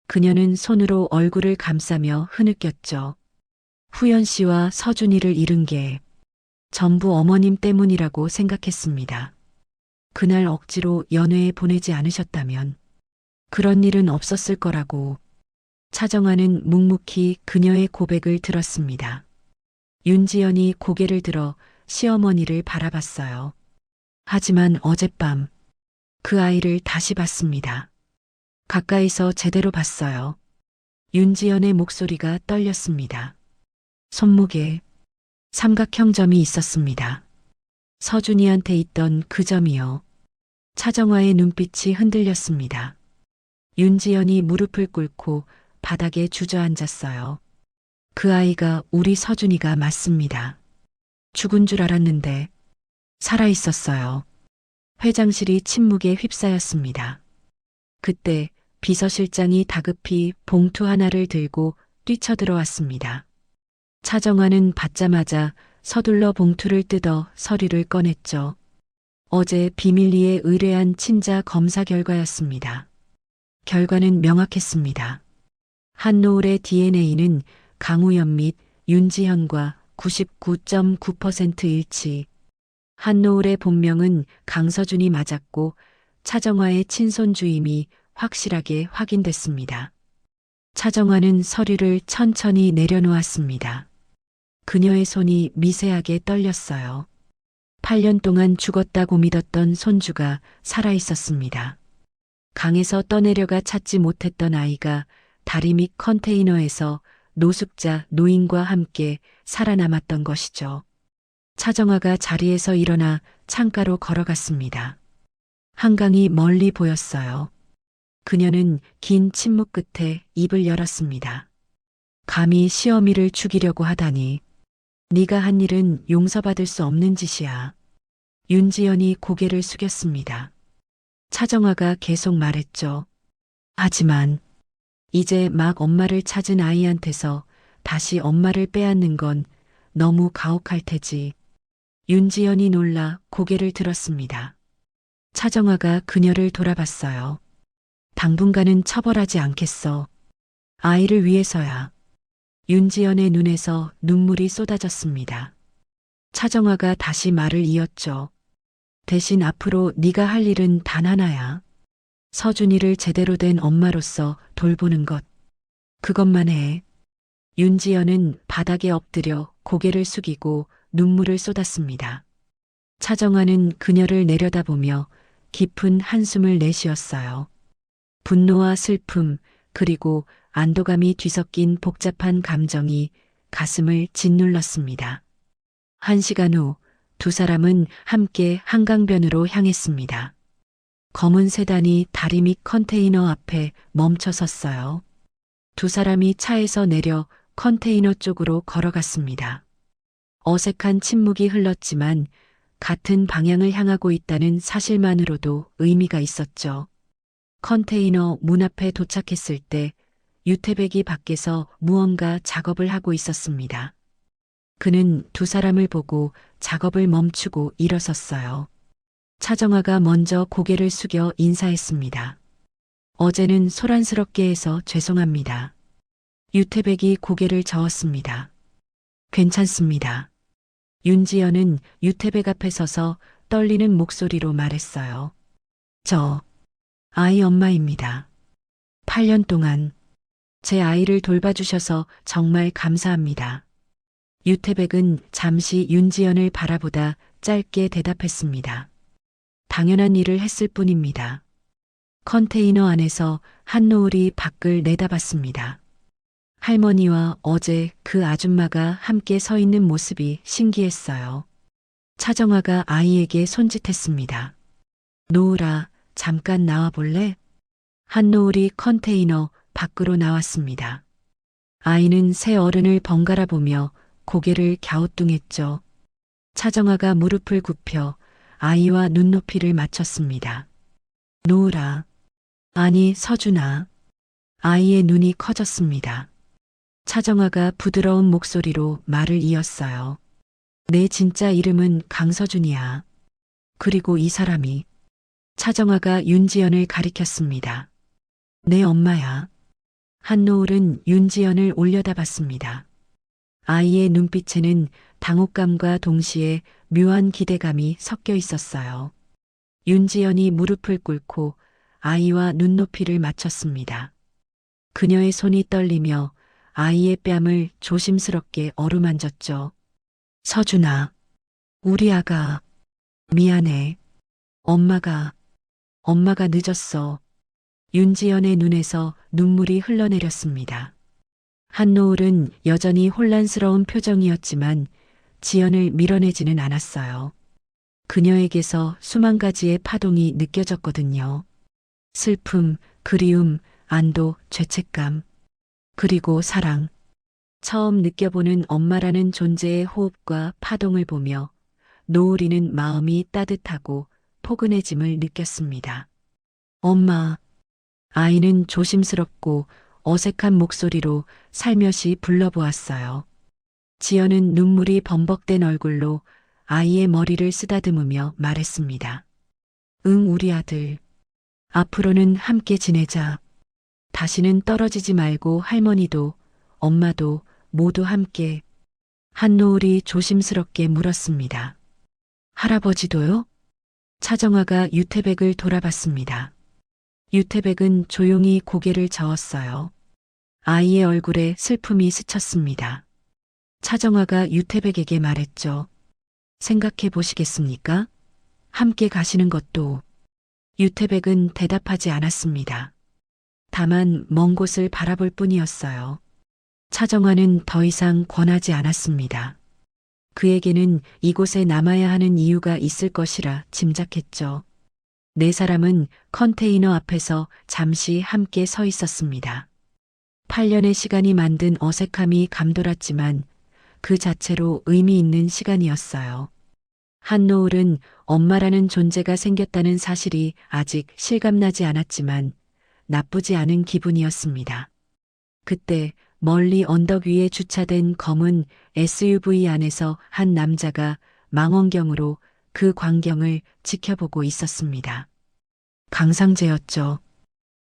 그녀는 손으로 얼굴을 감싸며 흐느꼈죠. 후연 씨와 서준이를 잃은 게 전부 어머님 때문이라고 생각했습니다. 그날 억지로 연회에 보내지 않으셨다면 그런 일은 없었을 거라고. 차정화는 묵묵히 그녀의 고백을 들었습니다. 윤지연이 고개를 들어 시어머니를 바라봤어요. 하지만 어젯밤 그 아이를 다시 봤습니다. 가까이서 제대로 봤어요. 윤지연의 목소리가 떨렸습니다. 손목에 삼각형 점이 있었습니다. 서준이한테 있던 그 점이요. 차정화의 눈빛이 흔들렸습니다. 윤지연이 무릎을 꿇고 바닥에 주저앉았어요. 그 아이가 우리 서준이가 맞습니다. 죽은 줄 알았는데 살아 있었어요. 회장실이 침묵에 휩싸였습니다. 그때 비서실장이 다급히 봉투 하나를 들고 뛰쳐들어왔습니다. 차정화는 받자마자 서둘러 봉투를 뜯어 서류를 꺼냈죠. 어제 비밀리에 의뢰한 친자 검사 결과였습니다. 결과는 명확했습니다. 한노을의 DNA는 강우연 및 윤지현과 99.9% 일치. 한노을의 본명은 강서준이 맞았고 차정화의 친손주임이 확실하게 확인됐습니다. 차정화는 서류를 천천히 내려놓았습니다. 그녀의 손이 미세하게 떨렸어요. 8년 동안 죽었다고 믿었던 손주가 살아있었습니다. 강에서 떠내려가 찾지 못했던 아이가 다리 밑 컨테이너에서 노숙자 노인과 함께 살아남았던 것이죠. 차정화가 자리에서 일어나 창가로 걸어갔습니다. 한강이 멀리 보였어요. 그녀는 긴 침묵 끝에 입을 열었습니다. 감히 시어미를 죽이려고 하다니. 네가 한 일은 용서받을 수 없는 짓이야. 윤지연이 고개를 숙였습니다. 차정화가 계속 말했죠. 하지만 이제 막 엄마를 찾은 아이한테서 다시 엄마를 빼앗는 건 너무 가혹할 테지. 윤지연이 놀라 고개를 들었습니다. 차정화가 그녀를 돌아봤어요. 당분간은 처벌하지 않겠어. 아이를 위해서야. 윤지연의 눈에서 눈물이 쏟아졌습니다. 차정화가 다시 말을 이었죠. 대신 앞으로 네가 할 일은 단 하나야. 서준이를 제대로 된 엄마로서 돌보는 것. 그것만 해. 윤지연은 바닥에 엎드려 고개를 숙이고 눈물을 쏟았습니다. 차정화는 그녀를 내려다보며 깊은 한숨을 내쉬었어요. 분노와 슬픔 그리고 안도감이 뒤섞인 복잡한 감정이 가슴을 짓눌렀습니다. 1시간 후 두 사람은 함께 한강변으로 향했습니다. 검은 세단이 다리 밑 컨테이너 앞에 멈춰 섰어요. 두 사람이 차에서 내려 컨테이너 쪽으로 걸어갔습니다. 어색한 침묵이 흘렀지만 같은 방향을 향하고 있다는 사실만으로도 의미가 있었죠. 컨테이너 문 앞에 도착했을 때 유태백이 밖에서 무언가 작업을 하고 있었습니다. 그는 두 사람을 보고 작업을 멈추고 일어섰어요. 차정화가 먼저 고개를 숙여 인사했습니다. 어제는 소란스럽게 해서 죄송합니다. 유태백이 고개를 저었습니다. 괜찮습니다. 윤지연은 유태백 앞에 서서 떨리는 목소리로 말했어요. 저 아이 엄마입니다. 8년 동안 제 아이를 돌봐주셔서 정말 감사합니다. 유태백은 잠시 윤지연을 바라보다 짧게 대답했습니다. 당연한 일을 했을 뿐입니다. 컨테이너 안에서 한노을이 밖을 내다봤습니다. 할머니와 어제 그 아줌마가 함께 서 있는 모습이 신기했어요. 차정화가 아이에게 손짓했습니다. 노을아, 잠깐 나와 볼래? 한노을이 컨테이너 밖으로 나왔습니다. 아이는 새 어른을 번갈아 보며 고개를 갸우뚱했죠. 차정화가 무릎을 굽혀 아이와 눈높이를 맞췄습니다. 노을아, 아니 서준아. 아이의 눈이 커졌습니다. 차정화가 부드러운 목소리로 말을 이었어요. 내 진짜 이름은 강서준이야. 그리고 이 사람이. 차정화가 윤지연을 가리켰습니다. 내 엄마야. 한노을은 윤지연을 올려다봤습니다. 아이의 눈빛에는 당혹감과 동시에 묘한 기대감이 섞여 있었어요. 윤지연이 무릎을 꿇고 아이와 눈높이를 맞췄습니다. 그녀의 손이 떨리며 아이의 뺨을 조심스럽게 어루만졌죠. 서준아, 우리 아가, 미안해. 엄마가 늦었어. 윤지연의 눈에서 눈물이 흘러내렸습니다. 한노을은 여전히 혼란스러운 표정이었지만 지연을 밀어내지는 않았어요. 그녀에게서 수만 가지의 파동이 느껴졌거든요. 슬픔, 그리움, 안도, 죄책감, 그리고 사랑. 처음 느껴보는 엄마라는 존재의 호흡과 파동을 보며 노을이는 마음이 따뜻하고 포근해짐을 느꼈습니다. 엄마. 아이는 조심스럽고 어색한 목소리로 살며시 불러보았어요. 지연은 눈물이 범벅된 얼굴로 아이의 머리를 쓰다듬으며 말했습니다. 응, 우리 아들. 앞으로는 함께 지내자. 다시는 떨어지지 말고 할머니도, 엄마도 모두 함께. 한노을이 조심스럽게 물었습니다. 할아버지도요? 차정화가 유태백을 돌아봤습니다. 유태백은 조용히 고개를 저었어요. 아이의 얼굴에 슬픔이 스쳤습니다. 차정화가 유태백에게 말했죠. 생각해 보시겠습니까? 함께 가시는 것도. 유태백은 대답하지 않았습니다. 다만 먼 곳을 바라볼 뿐이었어요. 차정화는 더 이상 권하지 않았습니다. 그에게는 이곳에 남아야 하는 이유가 있을 것이라 짐작했죠. 네 사람은 컨테이너 앞에서 잠시 함께 서 있었습니다. 8년의 시간이 만든 어색함이 감돌았지만 그 자체로 의미 있는 시간이었어요. 한노을은 엄마라는 존재가 생겼다는 사실이 아직 실감나지 않았지만 나쁘지 않은 기분이었습니다. 그때 멀리 언덕 위에 주차된 검은 SUV 안에서 한 남자가 망원경으로 그 광경을 지켜보고 있었습니다. 강상재였죠.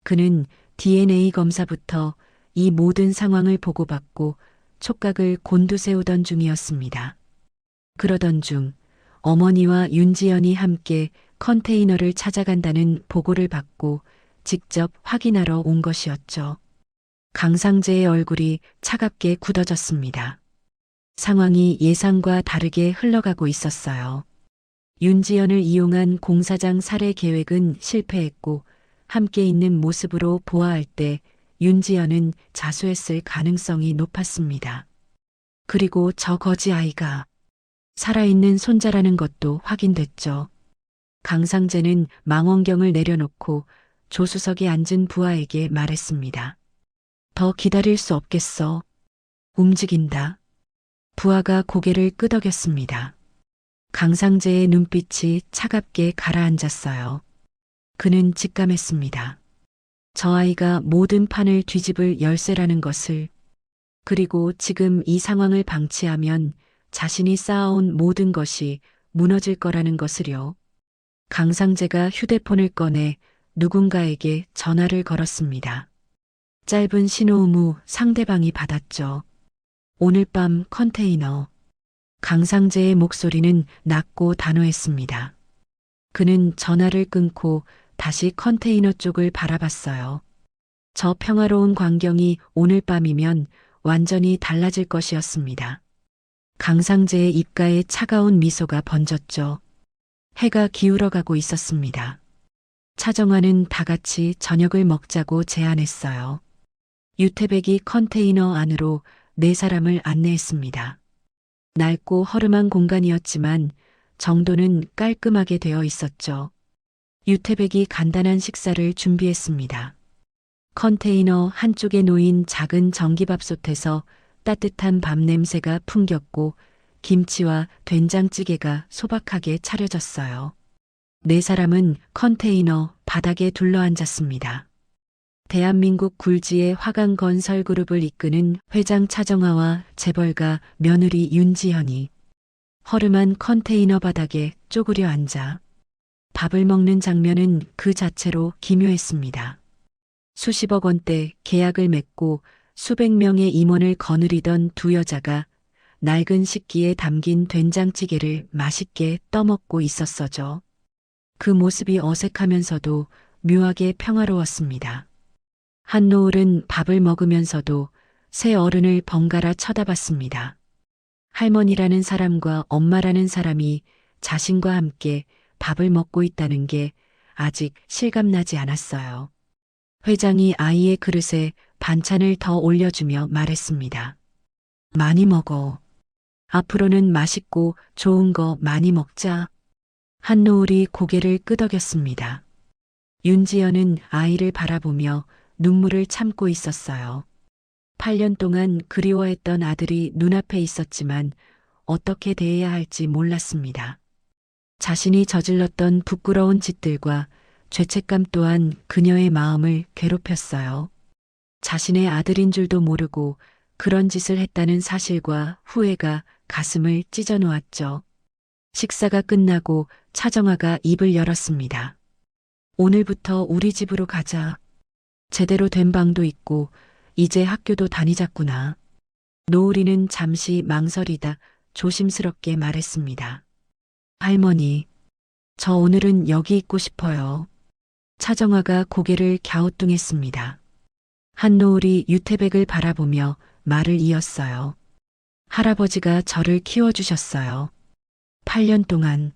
그는 DNA 검사부터 이 모든 상황을 보고받고 촉각을 곤두세우던 중이었습니다. 그러던 중 어머니와 윤지연이 함께 컨테이너를 찾아간다는 보고를 받고 직접 확인하러 온 것이었죠. 강상재의 얼굴이 차갑게 굳어졌습니다. 상황이 예상과 다르게 흘러가고 있었어요. 윤지연을 이용한 공사장 살해 계획은 실패했고 함께 있는 모습으로 보아할 때 윤지연은 자수했을 가능성이 높았습니다. 그리고 저 거지 아이가 살아있는 손자라는 것도 확인됐죠. 강상재는 망원경을 내려놓고 조수석에 앉은 부하에게 말했습니다. 더 기다릴 수 없겠어. 움직인다. 부하가 고개를 끄덕였습니다. 강상재의 눈빛이 차갑게 가라앉았어요. 그는 직감했습니다. 저 아이가 모든 판을 뒤집을 열쇠라는 것을, 그리고 지금 이 상황을 방치하면 자신이 쌓아온 모든 것이 무너질 거라는 것을요. 강상재가 휴대폰을 꺼내 누군가에게 전화를 걸었습니다. 짧은 신호음 후 상대방이 받았죠. 오늘 밤 컨테이너. 강상재의 목소리는 낮고 단호했습니다. 그는 전화를 끊고 다시 컨테이너 쪽을 바라봤어요. 저 평화로운 광경이 오늘 밤이면 완전히 달라질 것이었습니다. 강상재의 입가에 차가운 미소가 번졌죠. 해가 기울어가고 있었습니다. 차정화는 다 같이 저녁을 먹자고 제안했어요. 유태백이 컨테이너 안으로 네 사람을 안내했습니다. 낡고 허름한 공간이었지만 정도는 깔끔하게 되어 있었죠. 유태백이 간단한 식사를 준비했습니다. 컨테이너 한쪽에 놓인 작은 전기밥솥에서 따뜻한 밥 냄새가 풍겼고 김치와 된장찌개가 소박하게 차려졌어요. 네 사람은 컨테이너 바닥에 둘러앉았습니다. 대한민국 굴지의 화강건설그룹을 이끄는 회장 차정화와 재벌가 며느리 윤지현이 허름한 컨테이너 바닥에 쪼그려 앉아 밥을 먹는 장면은 그 자체로 기묘했습니다. 수십억 원대 계약을 맺고 수백 명의 임원을 거느리던 두 여자가 낡은 식기에 담긴 된장찌개를 맛있게 떠먹고 있었어죠. 그 모습이 어색하면서도 묘하게 평화로웠습니다. 한노을은 밥을 먹으면서도 새 어른을 번갈아 쳐다봤습니다. 할머니라는 사람과 엄마라는 사람이 자신과 함께 밥을 먹고 있다는 게 아직 실감나지 않았어요. 회장이 아이의 그릇에 반찬을 더 올려주며 말했습니다. 많이 먹어. 앞으로는 맛있고 좋은 거 많이 먹자. 한노을이 고개를 끄덕였습니다. 윤지연은 아이를 바라보며 눈물을 참고 있었어요. 8년 동안 그리워했던 아들이 눈앞에 있었지만 어떻게 대해야 할지 몰랐습니다. 자신이 저질렀던 부끄러운 짓들과 죄책감 또한 그녀의 마음을 괴롭혔어요. 자신의 아들인 줄도 모르고 그런 짓을 했다는 사실과 후회가 가슴을 찢어 놓았죠. 식사가 끝나고 차정아가 입을 열었습니다. 오늘부터 우리 집으로 가자. 제대로 된 방도 있고 이제 학교도 다니자꾸나. 노을이는 잠시 망설이다 조심스럽게 말했습니다. 할머니, 저 오늘은 여기 있고 싶어요. 차정아가 고개를 갸우뚱했습니다. 한노을이 유태백을 바라보며 말을 이었어요. 할아버지가 저를 키워주셨어요. 8년 동안.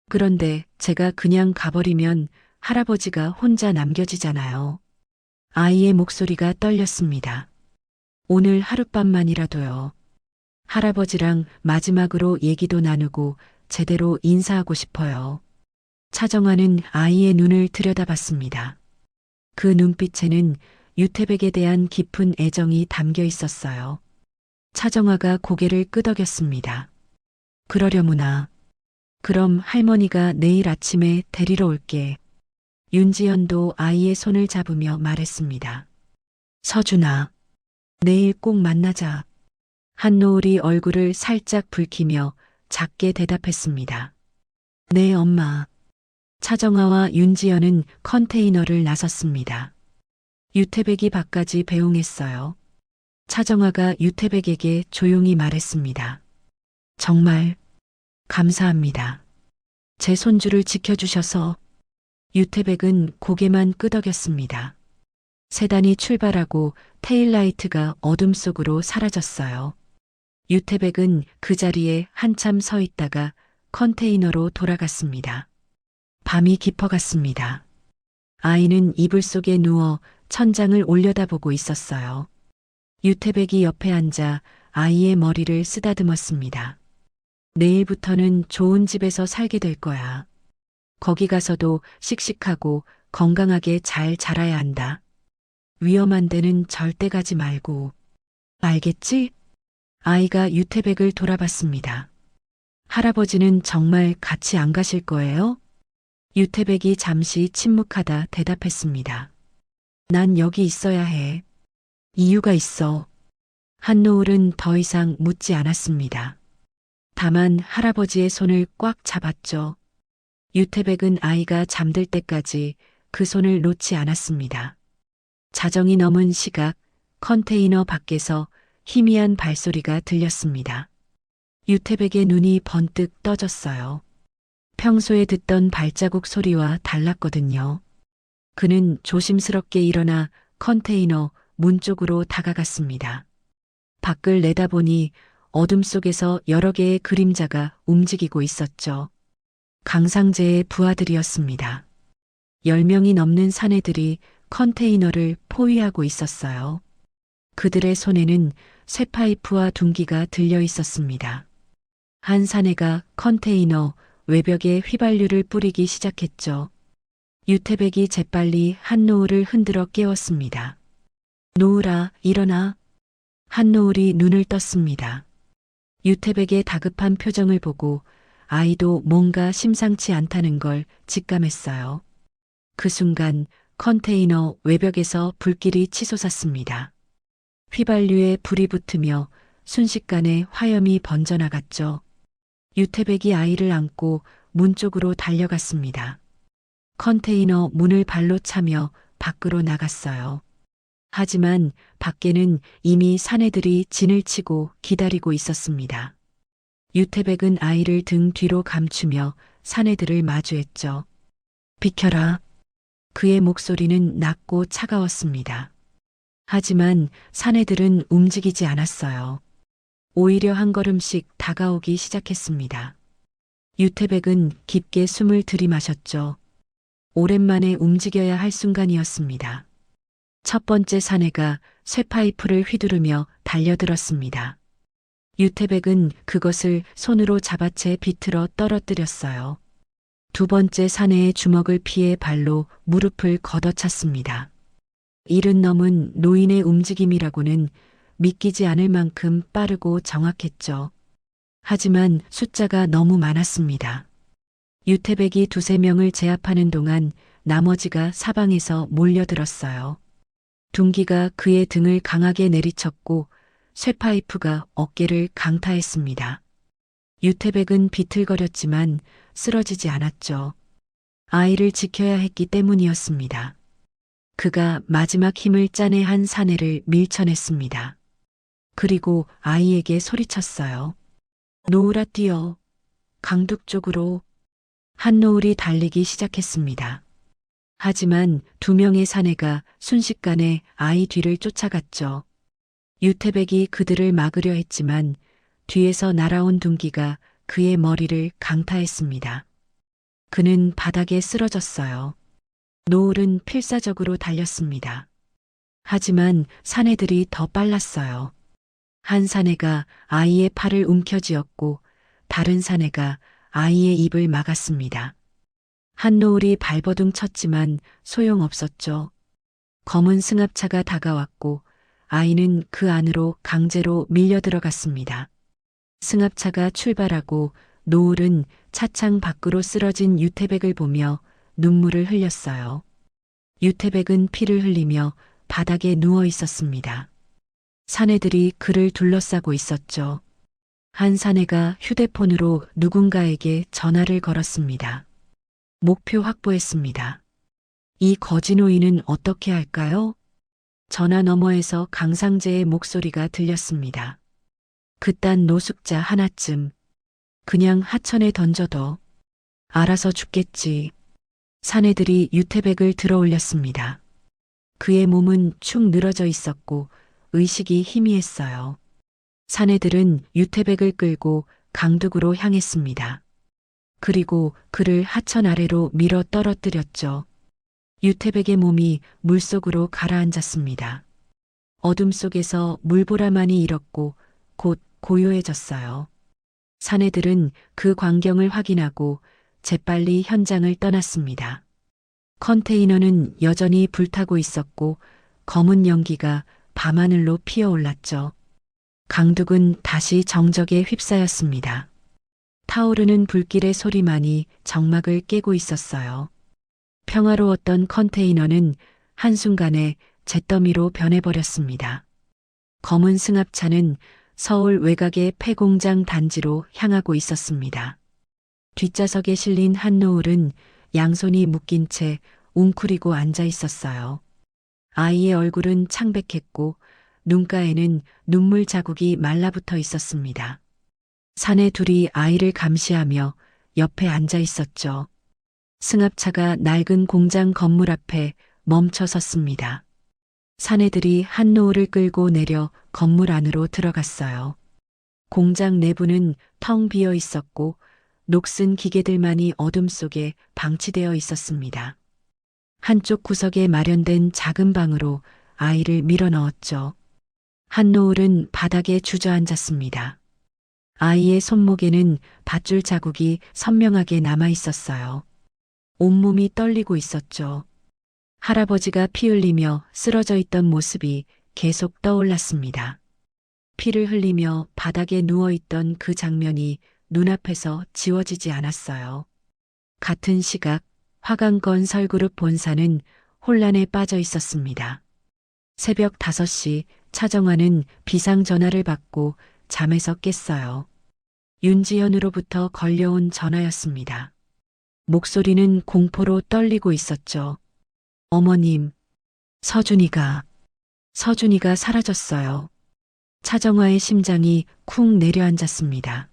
그런데 제가 그냥 가버리면 할아버지가 혼자 남겨지잖아요. 아이의 목소리가 떨렸습니다. 오늘 하룻밤만이라도요. 할아버지랑 마지막으로 얘기도 나누고 제대로 인사하고 싶어요. 차정아는 아이의 눈을 들여다봤습니다. 그 눈빛에는 유태백에 대한 깊은 애정이 담겨 있었어요. 차정아가 고개를 끄덕였습니다. 그러려무나. 그럼 할머니가 내일 아침에 데리러 올게. 윤지연도 아이의 손을 잡으며 말했습니다. 서준아, 내일 꼭 만나자. 한노을이 얼굴을 살짝 붉히며 작게 대답했습니다. 네, 엄마. 차정아와 윤지연은 컨테이너를 나섰습니다. 유태백이 밖까지 배웅했어요. 차정아가 유태백에게 조용히 말했습니다. 정말 감사합니다. 제 손주를 지켜주셔서. 유태백은 고개만 끄덕였습니다. 세단이 출발하고 테일라이트가 어둠 속으로 사라졌어요. 유태백은 그 자리에 한참 서 있다가 컨테이너로 돌아갔습니다. 밤이 깊어갔습니다. 아이는 이불 속에 누워 천장을 올려다보고 있었어요. 유태백이 옆에 앉아 아이의 머리를 쓰다듬었습니다. 내일부터는 좋은 집에서 살게 될 거야. 거기 가서도 씩씩하고 건강하게 잘 자라야 한다. 위험한 데는 절대 가지 말고. 알겠지? 아이가 유태백을 돌아봤습니다. 할아버지는 정말 같이 안 가실 거예요? 유태백이 잠시 침묵하다 대답했습니다. 난 여기 있어야 해. 이유가 있어. 한노을은 더 이상 묻지 않았습니다. 다만 할아버지의 손을 꽉 잡았죠. 유태백은 아이가 잠들 때까지 그 손을 놓지 않았습니다. 자정이 넘은 시각, 컨테이너 밖에서 희미한 발소리가 들렸습니다. 유태백의 눈이 번뜩 떠졌어요. 평소에 듣던 발자국 소리와 달랐거든요. 그는 조심스럽게 일어나 컨테이너 문 쪽으로 다가갔습니다. 밖을 내다보니 어둠 속에서 여러 개의 그림자가 움직이고 있었죠. 강상제의 부하들이었습니다. 10명이 넘는 사내들이 컨테이너를 포위하고 있었어요. 그들의 손에는 쇠파이프와 둔기가 들려 있었습니다. 한 사내가 컨테이너 외벽에 휘발유를 뿌리기 시작했죠. 유태백이 재빨리 한노을을 흔들어 깨웠습니다. 노을아, 일어나. 한노을이 눈을 떴습니다. 유태백의 다급한 표정을 보고 아이도 뭔가 심상치 않다는 걸 직감했어요. 그 순간 컨테이너 외벽에서 불길이 치솟았습니다. 휘발유에 불이 붙으며 순식간에 화염이 번져나갔죠. 유태백이 아이를 안고 문 쪽으로 달려갔습니다. 컨테이너 문을 발로 차며 밖으로 나갔어요. 하지만 밖에는 이미 사내들이 진을 치고 기다리고 있었습니다. 유태백은 아이를 등 뒤로 감추며 사내들을 마주했죠. 비켜라. 그의 목소리는 낮고 차가웠습니다. 하지만 사내들은 움직이지 않았어요. 오히려 한 걸음씩 다가오기 시작했습니다. 유태백은 깊게 숨을 들이마셨죠. 오랜만에 움직여야 할 순간이었습니다. 첫 번째 사내가 쇠파이프를 휘두르며 달려들었습니다. 유태백은 그것을 손으로 잡아채 비틀어 떨어뜨렸어요. 두 번째 사내의 주먹을 피해 발로 무릎을 걷어찼습니다. 일은 넘은 노인의 움직임이라고는 믿기지 않을 만큼 빠르고 정확했죠. 하지만 숫자가 너무 많았습니다. 유태백이 두세 명을 제압하는 동안 나머지가 사방에서 몰려들었어요. 둥기가 그의 등을 강하게 내리쳤고 쇠파이프가 어깨를 강타했습니다. 유태백은 비틀거렸지만 쓰러지지 않았죠. 아이를 지켜야 했기 때문이었습니다. 그가 마지막 힘을 짜내 한 사내를 밀쳐냈습니다. 그리고 아이에게 소리쳤어요. 노을아 뛰어. 강둑 쪽으로. 한노을이 달리기 시작했습니다. 하지만 두 명의 사내가 순식간에 아이 뒤를 쫓아갔죠. 유태백이 그들을 막으려 했지만 뒤에서 날아온 둥기가 그의 머리를 강타했습니다. 그는 바닥에 쓰러졌어요. 노을은 필사적으로 달렸습니다. 하지만 사내들이 더 빨랐어요. 한 사내가 아이의 팔을 움켜쥐었고 다른 사내가 아이의 입을 막았습니다. 한노을이 발버둥 쳤지만 소용없었죠. 검은 승합차가 다가왔고 아이는 그 안으로 강제로 밀려 들어갔습니다. 승합차가 출발하고 노을은 차창 밖으로 쓰러진 유태백을 보며 눈물을 흘렸어요. 유태백은 피를 흘리며 바닥에 누워 있었습니다. 사내들이 그를 둘러싸고 있었죠. 한 사내가 휴대폰으로 누군가에게 전화를 걸었습니다. 목표 확보했습니다. 이 거지노인은 어떻게 할까요? 전화 너머에서 강상재의 목소리가 들렸습니다. 그딴 노숙자 하나쯤 그냥 하천에 던져둬. 알아서 죽겠지. 사내들이 유태백을 들어 올렸습니다. 그의 몸은 축 늘어져 있었고 의식이 희미했어요. 사내들은 유태백을 끌고 강둑으로 향했습니다. 그리고 그를 하천 아래로 밀어 떨어뜨렸죠. 유태백의 몸이 물속으로 가라앉았습니다. 어둠 속에서 물보라만이 일었고 곧 고요해졌어요. 사내들은 그 광경을 확인하고 재빨리 현장을 떠났습니다. 컨테이너는 여전히 불타고 있었고 검은 연기가 밤하늘로 피어올랐죠. 강둑은 다시 정적에 휩싸였습니다. 타오르는 불길의 소리만이 정막을 깨고 있었어요. 평화로웠던 컨테이너는 한순간에 잿더미로 변해버렸습니다. 검은 승합차는 서울 외곽의 폐공장 단지로 향하고 있었습니다. 뒷좌석에 실린 한노을은 양손이 묶인 채 웅크리고 앉아 있었어요. 아이의 얼굴은 창백했고 눈가에는 눈물 자국이 말라붙어 있었습니다. 사내 둘이 아이를 감시하며 옆에 앉아 있었죠. 승합차가 낡은 공장 건물 앞에 멈춰 섰습니다. 사내들이 한노을을 끌고 내려 건물 안으로 들어갔어요. 공장 내부는 텅 비어 있었고 녹슨 기계들만이 어둠 속에 방치되어 있었습니다. 한쪽 구석에 마련된 작은 방으로 아이를 밀어 넣었죠. 한노을은 바닥에 주저앉았습니다. 아이의 손목에는 밧줄 자국이 선명하게 남아 있었어요. 온몸이 떨리고 있었죠. 할아버지가 피 흘리며 쓰러져 있던 모습이 계속 떠올랐습니다. 피를 흘리며 바닥에 누워있던 그 장면이 눈앞에서 지워지지 않았어요. 같은 시각 화강건설그룹 본사는 혼란에 빠져 있었습니다. 새벽 5시 차정환은 비상전화를 받고 잠에서 깼어요. 윤지연으로부터 걸려온 전화였습니다. 목소리는 공포로 떨리고 있었죠. 어머님, 서준이가 사라졌어요. 차정화의 심장이 쿵 내려앉았습니다.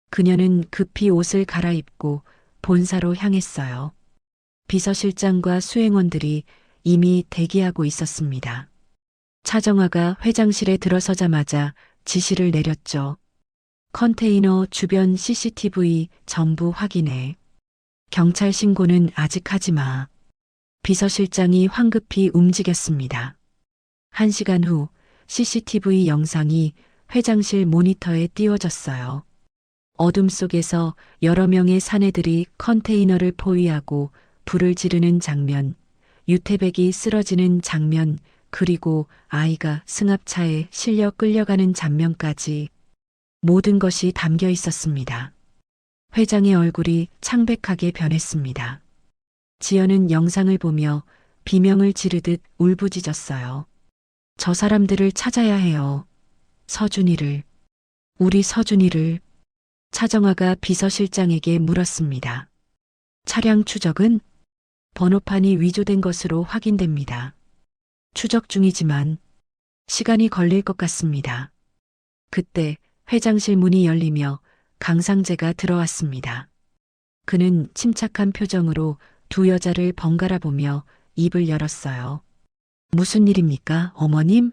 그녀는 급히 옷을 갈아입고 본사로 향했어요. 비서실장과 수행원들이 이미 대기하고 있었습니다. 차정화가 회장실에 들어서자마자 지시를 내렸죠. 컨테이너 주변 CCTV 전부 확인해. 경찰 신고는 아직 하지 마. 비서실장이 황급히 움직였습니다. 1시간 후 CCTV 영상이 회장실 모니터에 띄워졌어요. 어둠 속에서 여러 명의 사내들이 컨테이너를 포위하고 불을 지르는 장면, 유태백이 쓰러지는 장면, 그리고 아이가 승합차에 실려 끌려가는 장면까지 모든 것이 담겨 있었습니다. 회장의 얼굴이 창백하게 변했습니다. 지연은 영상을 보며 비명을 지르듯 울부짖었어요. 저 사람들을 찾아야 해요. 서준이를. 우리 서준이를. 차정화가 비서실장에게 물었습니다. 차량 추적은? 번호판이 위조된 것으로 확인됩니다. 추적 중이지만 시간이 걸릴 것 같습니다. 그때 회장실 문이 열리며 강상재가 들어왔습니다. 그는 침착한 표정으로 두 여자를 번갈아 보며 입을 열었어요. 무슨 일입니까, 어머님?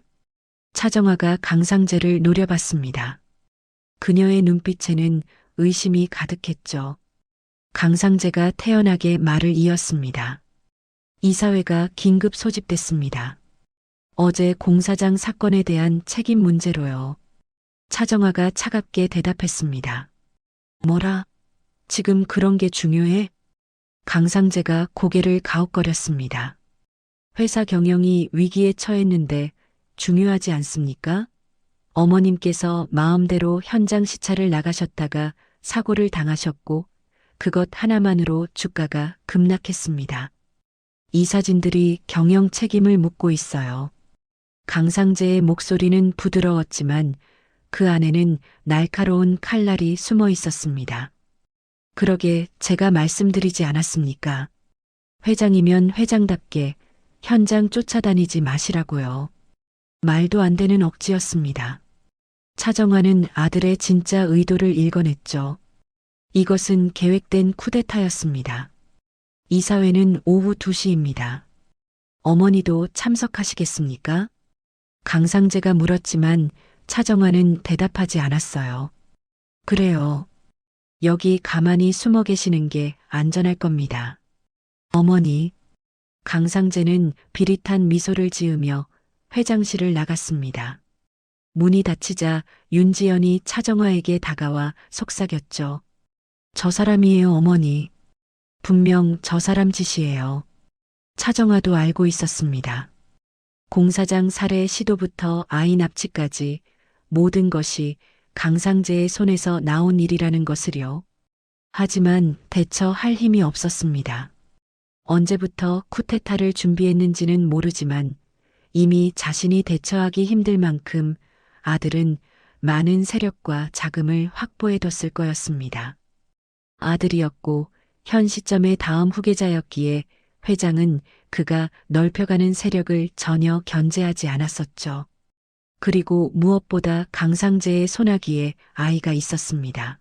차정화가 강상재를 노려봤습니다. 그녀의 눈빛에는 의심이 가득했죠. 강상재가 태연하게 말을 이었습니다. 이사회가 긴급 소집됐습니다. 어제 공사장 사건에 대한 책임 문제로요. 차정화가 차갑게 대답했습니다. 뭐라? 지금 그런 게 중요해? 강상재가 고개를 가웃거렸습니다. 회사 경영이 위기에 처했는데 중요하지 않습니까? 어머님께서 마음대로 현장 시찰을 나가셨다가 사고를 당하셨고 그것 하나만으로 주가가 급락했습니다. 이 사진들이 경영 책임을 묻고 있어요. 강상재의 목소리는 부드러웠지만 그 안에는 날카로운 칼날이 숨어 있었습니다. 그러게 제가 말씀드리지 않았습니까? 회장이면 회장답게 현장 쫓아다니지 마시라고요. 말도 안 되는 억지였습니다. 차정화는 아들의 진짜 의도를 읽어냈죠. 이것은 계획된 쿠데타였습니다. 이사회는 오후 2시입니다. 어머니도 참석하시겠습니까? 강상재가 물었지만 차정화는 대답하지 않았어요. 그래요. 여기 가만히 숨어 계시는 게 안전할 겁니다. 어머니. 강상재는 비릿한 미소를 지으며 회장실을 나갔습니다. 문이 닫히자 윤지연이 차정화에게 다가와 속삭였죠. 저 사람이에요, 어머니. 분명 저 사람 짓이에요. 차정화도 알고 있었습니다. 공사장 살해 시도부터 아이 납치까지 모든 것이 강상재의 손에서 나온 일이라는 것을요. 하지만 대처할 힘이 없었습니다. 언제부터 쿠데타를 준비했는지는 모르지만 이미 자신이 대처하기 힘들 만큼 아들은 많은 세력과 자금을 확보해뒀을 거였습니다. 아들이었고 현 시점의 다음 후계자였기에 회장은 그가 넓혀가는 세력을 전혀 견제하지 않았었죠. 그리고 무엇보다 강상재의 손아귀에 아이가 있었습니다.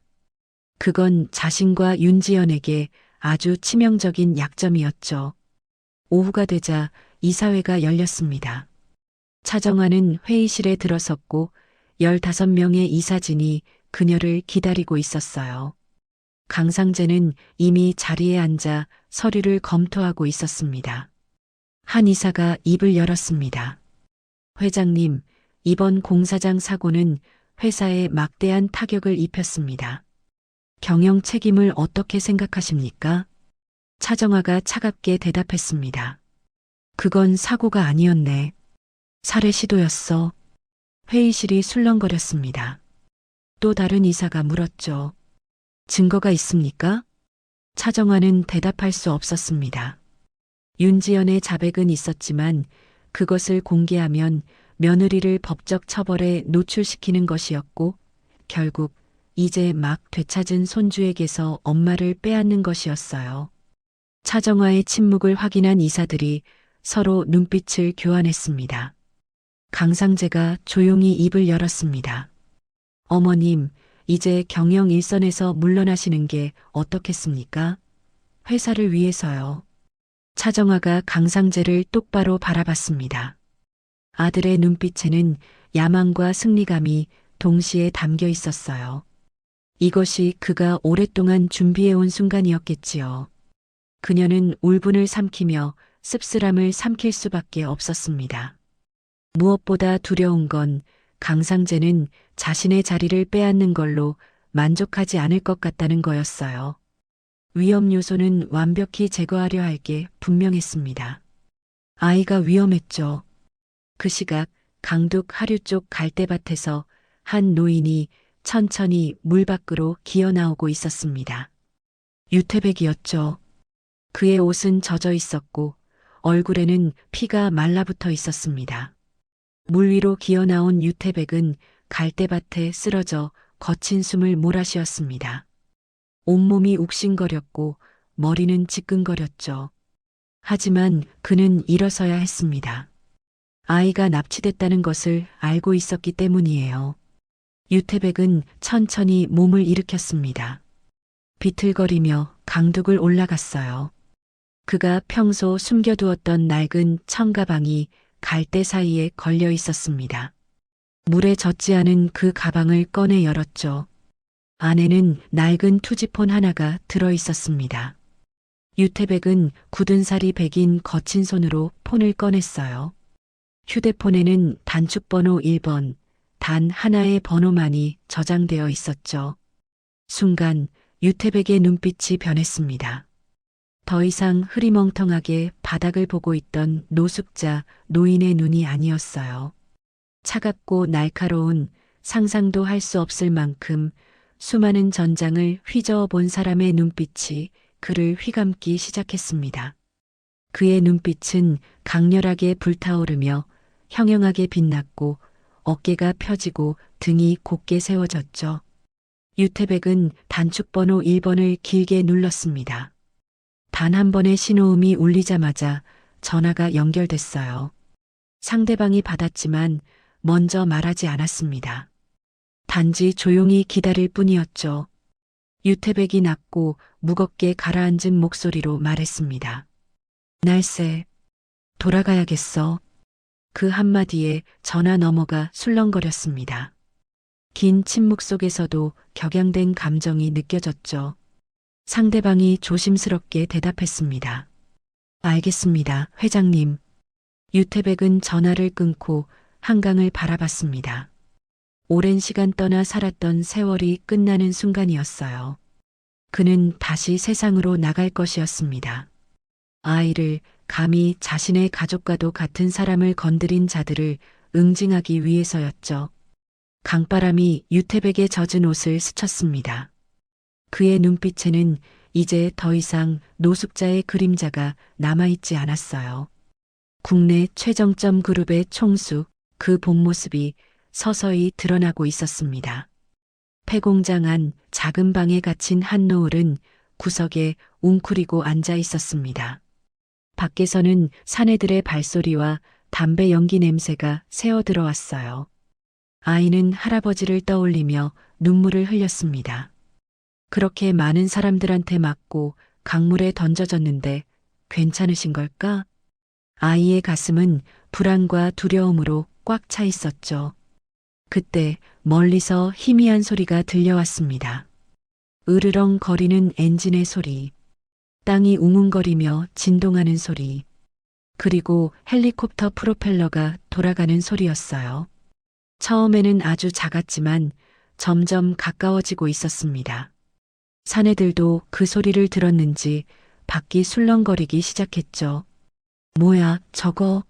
그건 자신과 윤지연에게 아주 치명적인 약점이었죠. 오후가 되자 이사회가 열렸습니다. 차정화는 회의실에 들어섰고 15명의 이사진이 그녀를 기다리고 있었어요. 강상재는 이미 자리에 앉아 서류를 검토하고 있었습니다. 한 이사가 입을 열었습니다. 회장님, 이번 공사장 사고는 회사에 막대한 타격을 입혔습니다. 경영 책임을 어떻게 생각하십니까? 차정화가 차갑게 대답했습니다. 그건 사고가 아니었네. 살해 시도였어. 회의실이 술렁거렸습니다. 또 다른 이사가 물었죠. 증거가 있습니까? 차정화는 대답할 수 없었습니다. 윤지연의 자백은 있었지만 그것을 공개하면 며느리를 법적 처벌에 노출시키는 것이었고 결국 이제 막 되찾은 손주에게서 엄마를 빼앗는 것이었어요. 차정화의 침묵을 확인한 이사들이 서로 눈빛을 교환했습니다. 강상재가 조용히 입을 열었습니다. 어머님, 이제 경영 일선에서 물러나시는 게 어떻겠습니까? 회사를 위해서요. 차정화가 강상재를 똑바로 바라봤습니다. 아들의 눈빛에는 야망과 승리감이 동시에 담겨 있었어요. 이것이 그가 오랫동안 준비해온 순간이었겠지요. 그녀는 울분을 삼키며 씁쓸함을 삼킬 수밖에 없었습니다. 무엇보다 두려운 건 강상재는 자신의 자리를 빼앗는 걸로 만족하지 않을 것 같다는 거였어요. 위험 요소는 완벽히 제거하려 할 게 분명했습니다. 아이가 위험했죠. 그 시각 강둑 하류 쪽 갈대밭에서 한 노인이 천천히 물 밖으로 기어 나오고 있었습니다. 유태백이었죠. 그의 옷은 젖어 있었고 얼굴에는 피가 말라붙어 있었습니다. 물 위로 기어 나온 유태백은 갈대밭에 쓰러져 거친 숨을 몰아쉬었습니다. 온몸이 욱신거렸고 머리는 지끈거렸죠. 하지만 그는 일어서야 했습니다. 아이가 납치됐다는 것을 알고 있었기 때문이에요. 유태백은 천천히 몸을 일으켰습니다. 비틀거리며 강둑을 올라갔어요. 그가 평소 숨겨두었던 낡은 청가방이 갈대 사이에 걸려 있었습니다. 물에 젖지 않은 그 가방을 꺼내 열었죠. 안에는 낡은 투지폰 하나가 들어 있었습니다. 유태백은 굳은 살이 배긴 거친 손으로 폰을 꺼냈어요. 휴대폰에는 단축번호 1번, 단 하나의 번호만이 저장되어 있었죠. 순간 유태백의 눈빛이 변했습니다. 더 이상 흐리멍텅하게 바닥을 보고 있던 노숙자 노인의 눈이 아니었어요. 차갑고 날카로운 상상도 할 수 없을 만큼 수많은 전장을 휘저어 본 사람의 눈빛이 그를 휘감기 시작했습니다. 그의 눈빛은 강렬하게 불타오르며 형형하게 빛났고 어깨가 펴지고 등이 곧게 세워졌죠. 유태백은 단축번호 1번을 길게 눌렀습니다. 단 한 번의 신호음이 울리자마자 전화가 연결됐어요. 상대방이 받았지만 먼저 말하지 않았습니다. 단지 조용히 기다릴 뿐이었죠. 유태백이 낮고 무겁게 가라앉은 목소리로 말했습니다. 날새, 돌아가야겠어. 그 한마디에 전화 너머가 술렁거렸습니다. 긴 침묵 속에서도 격양된 감정이 느껴졌죠. 상대방이 조심스럽게 대답했습니다. 알겠습니다, 회장님. 유태백은 전화를 끊고 한강을 바라봤습니다. 오랜 시간 떠나 살았던 세월이 끝나는 순간이었어요. 그는 다시 세상으로 나갈 것이었습니다. 아이를, 감히 자신의 가족과도 같은 사람을 건드린 자들을 응징하기 위해서였죠. 강바람이 유태백의 젖은 옷을 스쳤습니다. 그의 눈빛에는 이제 더 이상 노숙자의 그림자가 남아있지 않았어요. 국내 최정점 그룹의 총수, 그 본 모습이 서서히 드러나고 있었습니다. 폐공장 안 작은 방에 갇힌 한노을은 구석에 웅크리고 앉아 있었습니다. 밖에서는 사내들의 발소리와 담배 연기 냄새가 새어 들어왔어요. 아이는 할아버지를 떠올리며 눈물을 흘렸습니다. 그렇게 많은 사람들한테 맞고 강물에 던져졌는데 괜찮으신 걸까? 아이의 가슴은 불안과 두려움으로 꽉 차 있었죠. 그때 멀리서 희미한 소리가 들려왔습니다. 으르렁 거리는 엔진의 소리, 땅이 웅웅거리며 진동하는 소리, 그리고 헬리콥터 프로펠러가 돌아가는 소리였어요. 처음에는 아주 작았지만 점점 가까워지고 있었습니다. 사내들도 그 소리를 들었는지 밖이 술렁거리기 시작했죠. 뭐야, 저거?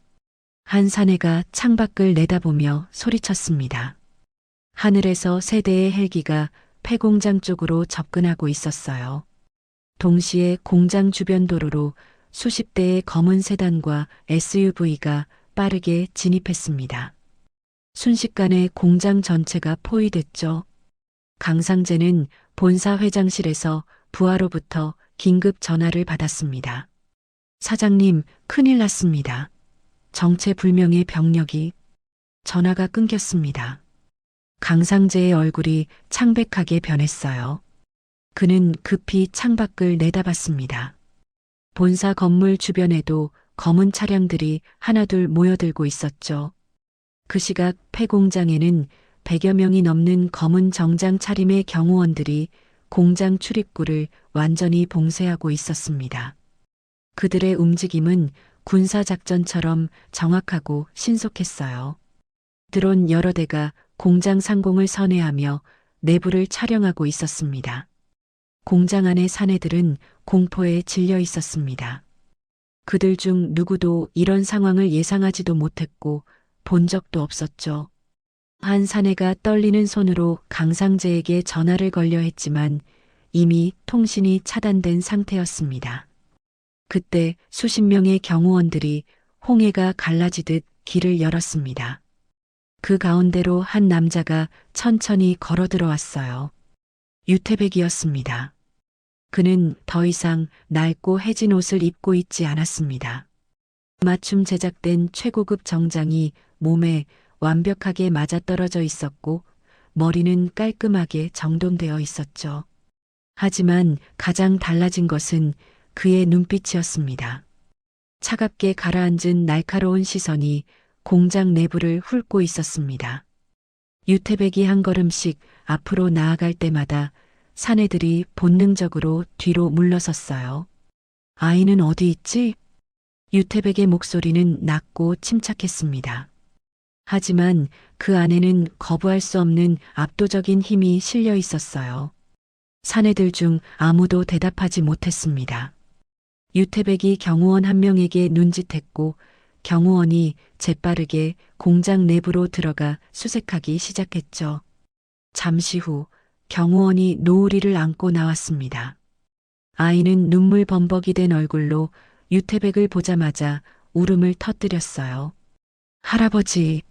한 사내가 창밖을 내다보며 소리쳤습니다. 하늘에서 세 대의 헬기가 폐공장 쪽으로 접근하고 있었어요. 동시에 공장 주변 도로로 수십 대의 검은 세단과 SUV가 빠르게 진입했습니다. 순식간에 공장 전체가 포위됐죠. 강상재는 본사 회장실에서 부하로부터 긴급 전화를 받았습니다. 사장님, 큰일 났습니다. 정체불명의 병력이. 전화가 끊겼습니다. 강상재의 얼굴이 창백하게 변했어요. 그는 급히 창밖을 내다봤습니다. 본사 건물 주변에도 검은 차량들이 하나둘 모여들고 있었죠. 그 시각 폐공장에는 100여 명이 넘는 검은 정장 차림의 경호원들이 공장 출입구를 완전히 봉쇄하고 있었습니다. 그들의 움직임은 군사작전처럼 정확하고 신속했어요. 드론 여러 대가 공장 상공을 선회하며 내부를 촬영하고 있었습니다. 공장 안의 사내들은 공포에 질려 있었습니다. 그들 중 누구도 이런 상황을 예상하지도 못했고 본 적도 없었죠. 한 사내가 떨리는 손으로 강상재에게 전화를 걸려 했지만 이미 통신이 차단된 상태였습니다. 그때 수십 명의 경호원들이 홍해가 갈라지듯 길을 열었습니다. 그 가운데로 한 남자가 천천히 걸어 들어왔어요. 유태백이었습니다. 그는 더 이상 낡고 해진 옷을 입고 있지 않았습니다. 맞춤 제작된 최고급 정장이 몸에 완벽하게 맞아떨어져 있었고 머리는 깔끔하게 정돈되어 있었죠. 하지만 가장 달라진 것은 그의 눈빛이었습니다. 차갑게 가라앉은 날카로운 시선이 공장 내부를 훑고 있었습니다. 유태백이 한 걸음씩 앞으로 나아갈 때마다 사내들이 본능적으로 뒤로 물러섰어요. 아이는 어디 있지? 유태백의 목소리는 낮고 침착했습니다. 하지만 그 안에는 거부할 수 없는 압도적인 힘이 실려 있었어요. 사내들 중 아무도 대답하지 못했습니다. 유태백이 경호원 한 명에게 눈짓했고 경호원이 재빠르게 공장 내부로 들어가 수색하기 시작했죠. 잠시 후 경호원이 노을이를 안고 나왔습니다. 아이는 눈물 범벅이 된 얼굴로 유태백을 보자마자 울음을 터뜨렸어요. 할아버지,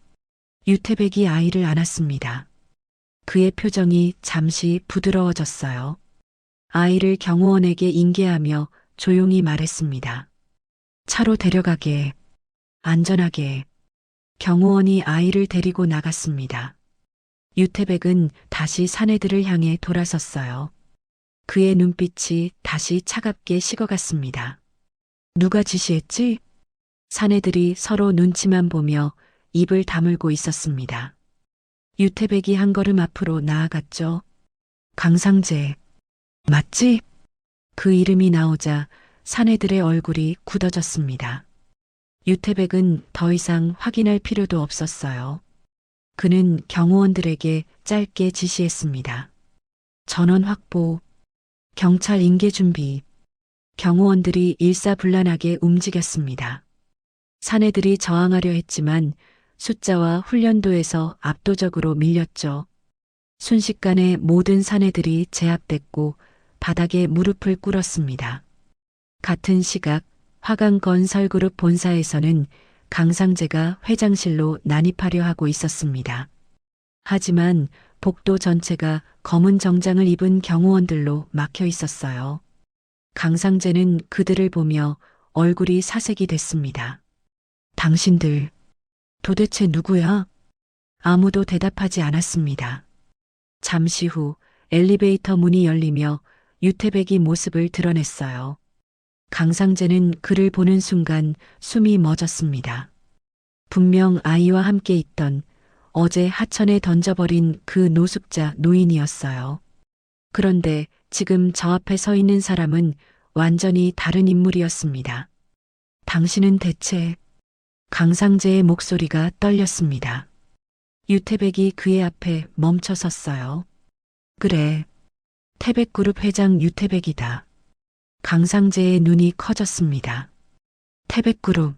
유태백이 아이를 안았습니다. 그의 표정이 잠시 부드러워졌어요. 아이를 경호원에게 인계하며 조용히 말했습니다. 차로 데려가게, 안전하게. 경호원이 아이를 데리고 나갔습니다. 유태백은 다시 사내들을 향해 돌아섰어요. 그의 눈빛이 다시 차갑게 식어갔습니다. 누가 지시했지? 사내들이 서로 눈치만 보며 입을 다물고 있었습니다. 유태백이 한 걸음 앞으로 나아갔죠. 강상재, 맞지? 그 이름이 나오자 사내들의 얼굴이 굳어졌습니다. 유태백은 더 이상 확인할 필요도 없었어요. 그는 경호원들에게 짧게 지시했습니다. 전원 확보, 경찰 인계 준비. 경호원들이 일사불란하게 움직였습니다. 사내들이 저항하려 했지만 숫자와 훈련도에서 압도적으로 밀렸죠. 순식간에 모든 사내들이 제압됐고 바닥에 무릎을 꿇었습니다. 같은 시각 화강건설그룹 본사에서는 강상재가 회장실로 난입하려 하고 있었습니다. 하지만 복도 전체가 검은 정장을 입은 경호원들로 막혀 있었어요. 강상재는 그들을 보며 얼굴이 사색이 됐습니다. 당신들, 도대체 누구야? 아무도 대답하지 않았습니다. 잠시 후 엘리베이터 문이 열리며 유태백이 모습을 드러냈어요. 강상재는 그를 보는 순간 숨이 멎었습니다. 분명 아이와 함께 있던 어제 하천에 던져버린 그 노숙자 노인이었어요. 그런데 지금 저 앞에 서 있는 사람은 완전히 다른 인물이었습니다. 당신은 대체... 강상재의 목소리가 떨렸습니다. 유태백이 그의 앞에 멈춰 섰어요. 그래, 태백그룹 회장 유태백이다. 강상재의 눈이 커졌습니다. 태백그룹,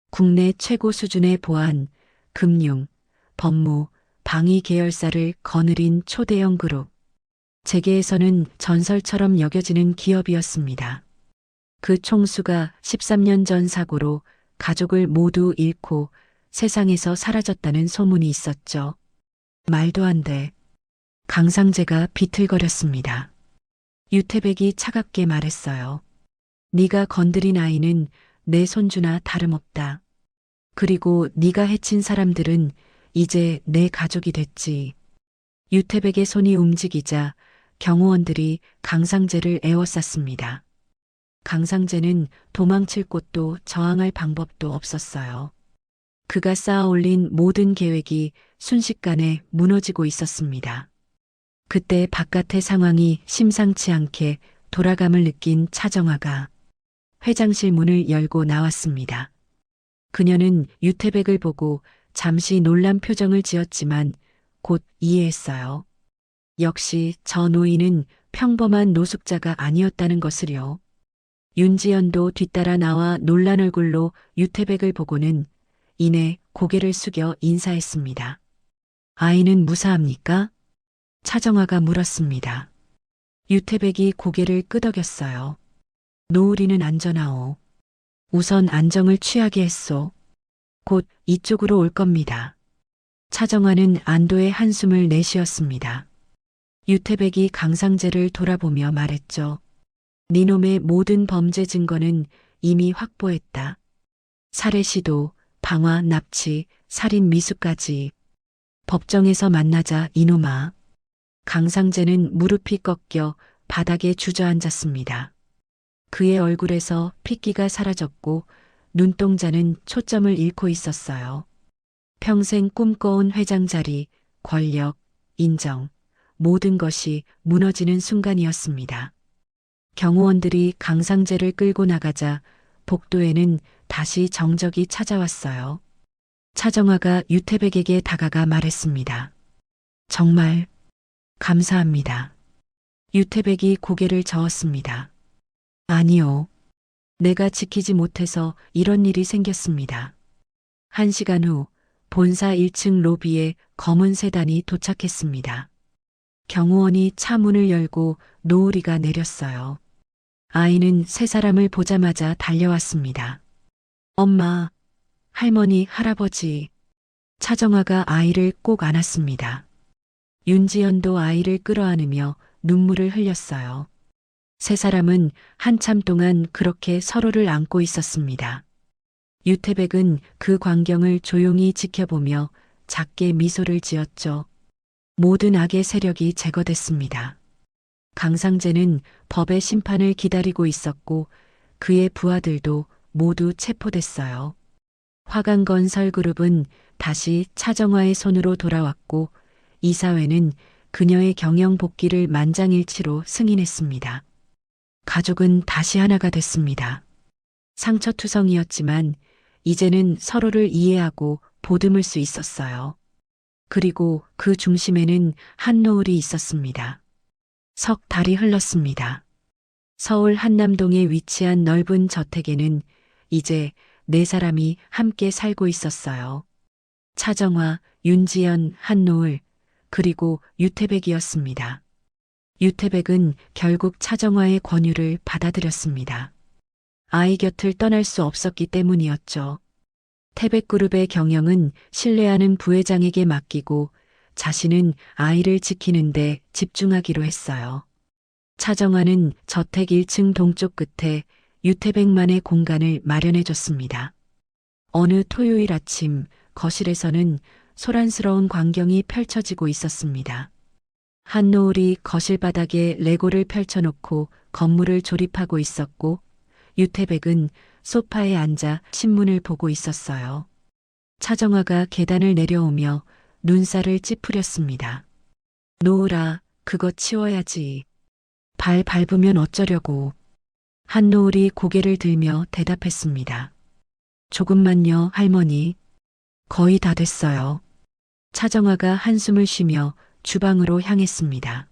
국내 최고 수준의 보안, 금융, 법무, 방위 계열사를 거느린 초대형 그룹. 재계에서는 전설처럼 여겨지는 기업이었습니다. 그 총수가 13년 전 사고로 가족을 모두 잃고 세상에서 사라졌다는 소문이 있었죠. 말도 안 돼. 강상재가 비틀거렸습니다. 유태백이 차갑게 말했어요. 네가 건드린 아이는 내 손주나 다름없다. 그리고 네가 해친 사람들은 이제 내 가족이 됐지. 유태백의 손이 움직이자 경호원들이 강상재를 에워쌌습니다. 강상재는 도망칠 곳도 저항할 방법도 없었어요. 그가 쌓아 올린 모든 계획이 순식간에 무너지고 있었습니다. 그때 바깥의 상황이 심상치 않게 돌아감을 느낀 차정화가 회장실 문을 열고 나왔습니다. 그녀는 유태백을 보고 잠시 놀란 표정을 지었지만 곧 이해했어요. 역시 저 노인은 평범한 노숙자가 아니었다는 것을요. 윤지연도 뒤따라 나와 놀란 얼굴로 유태백을 보고는 이내 고개를 숙여 인사했습니다. 아이는 무사합니까? 차정화가 물었습니다. 유태백이 고개를 끄덕였어요. 노을이는 안전하오. 우선 안정을 취하게 했소. 곧 이쪽으로 올 겁니다. 차정화는 안도의 한숨을 내쉬었습니다. 유태백이 강상재를 돌아보며 말했죠. 니놈의 모든 범죄 증거는 이미 확보했다. 살해 시도, 방화, 납치, 살인 미수까지. 법정에서 만나자 이놈아. 강상재는 무릎이 꺾여 바닥에 주저앉았습니다. 그의 얼굴에서 핏기가 사라졌고 눈동자는 초점을 잃고 있었어요. 평생 꿈꿔온 회장 자리, 권력, 인정, 모든 것이 무너지는 순간이었습니다. 경호원들이 강상재를 끌고 나가자 복도에는 다시 정적이 찾아왔어요. 차정화가 유태백에게 다가가 말했습니다. 정말 감사합니다. 유태백이 고개를 저었습니다. 아니요. 내가 지키지 못해서 이런 일이 생겼습니다. 1시간 후 본사 1층 로비에 검은 세단이 도착했습니다. 경호원이 차 문을 열고 노을이가 내렸어요. 아이는 세 사람을 보자마자 달려왔습니다. 엄마, 할머니, 할아버지. 차정화가 아이를 꼭 안았습니다. 윤지연도 아이를 끌어안으며 눈물을 흘렸어요. 세 사람은 한참 동안 그렇게 서로를 안고 있었습니다. 유태백은 그 광경을 조용히 지켜보며 작게 미소를 지었죠. 모든 악의 세력이 제거됐습니다. 강상재는 법의 심판을 기다리고 있었고 그의 부하들도 모두 체포됐어요. 화강건설그룹은 다시 차정화의 손으로 돌아왔고 이사회는 그녀의 경영 복귀를 만장일치로 승인했습니다. 가족은 다시 하나가 됐습니다. 상처투성이었지만 이제는 서로를 이해하고 보듬을 수 있었어요. 그리고 그 중심에는 한노을이 있었습니다. 석 달이 흘렀습니다. 서울 한남동에 위치한 넓은 저택에는 이제 네 사람이 함께 살고 있었어요. 차정화, 윤지연, 한노을, 그리고 유태백이었습니다. 유태백은 결국 차정화의 권유를 받아들였습니다. 아이 곁을 떠날 수 없었기 때문이었죠. 태백그룹의 경영은 신뢰하는 부회장에게 맡기고 자신은 아이를 지키는데 집중하기로 했어요. 차정화는 저택 1층 동쪽 끝에 유태백만의 공간을 마련해줬습니다. 어느 토요일 아침 거실에서는 소란스러운 광경이 펼쳐지고 있었습니다. 한노을이 거실 바닥에 레고를 펼쳐놓고 건물을 조립하고 있었고 유태백은 소파에 앉아 신문을 보고 있었어요. 차정화가 계단을 내려오며 눈살을 찌푸렸습니다. 노을아, 그거 치워야지. 발 밟으면 어쩌려고. 한노을이 고개를 들며 대답했습니다. 조금만요, 할머니. 거의 다 됐어요. 차정화가 한숨을 쉬며 주방으로 향했습니다.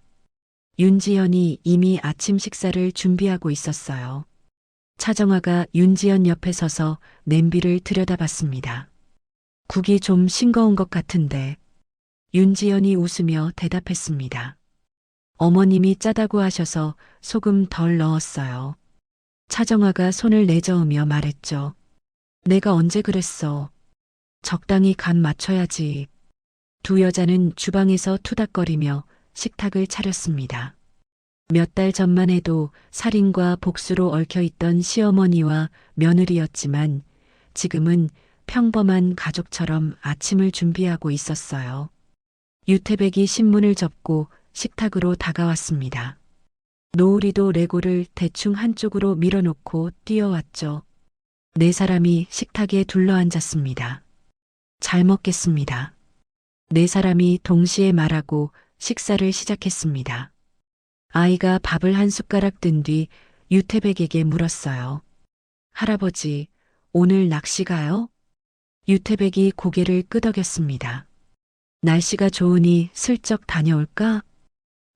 윤지연이 이미 아침 식사를 준비하고 있었어요. 차정화가 윤지연 옆에 서서 냄비를 들여다봤습니다. 국이 좀 싱거운 것 같은데. 윤지연이 웃으며 대답했습니다. 어머님이 짜다고 하셔서 소금 덜 넣었어요. 차정화가 손을 내저으며 말했죠. 내가 언제 그랬어. 적당히 간 맞춰야지. 두 여자는 주방에서 투닥거리며 식탁을 차렸습니다. 몇 달 전만 해도 살인과 복수로 얽혀있던 시어머니와 며느리였지만 지금은 평범한 가족처럼 아침을 준비하고 있었어요. 유태백이 신문을 접고 식탁으로 다가왔습니다. 노을이도 레고를 대충 한쪽으로 밀어놓고 뛰어왔죠. 네 사람이 식탁에 둘러앉았습니다. 잘 먹겠습니다. 네 사람이 동시에 말하고 식사를 시작했습니다. 아이가 밥을 한 숟가락 든 뒤 유태백에게 물었어요. 할아버지, 오늘 낚시 가요? 유태백이 고개를 끄덕였습니다. 날씨가 좋으니 슬쩍 다녀올까?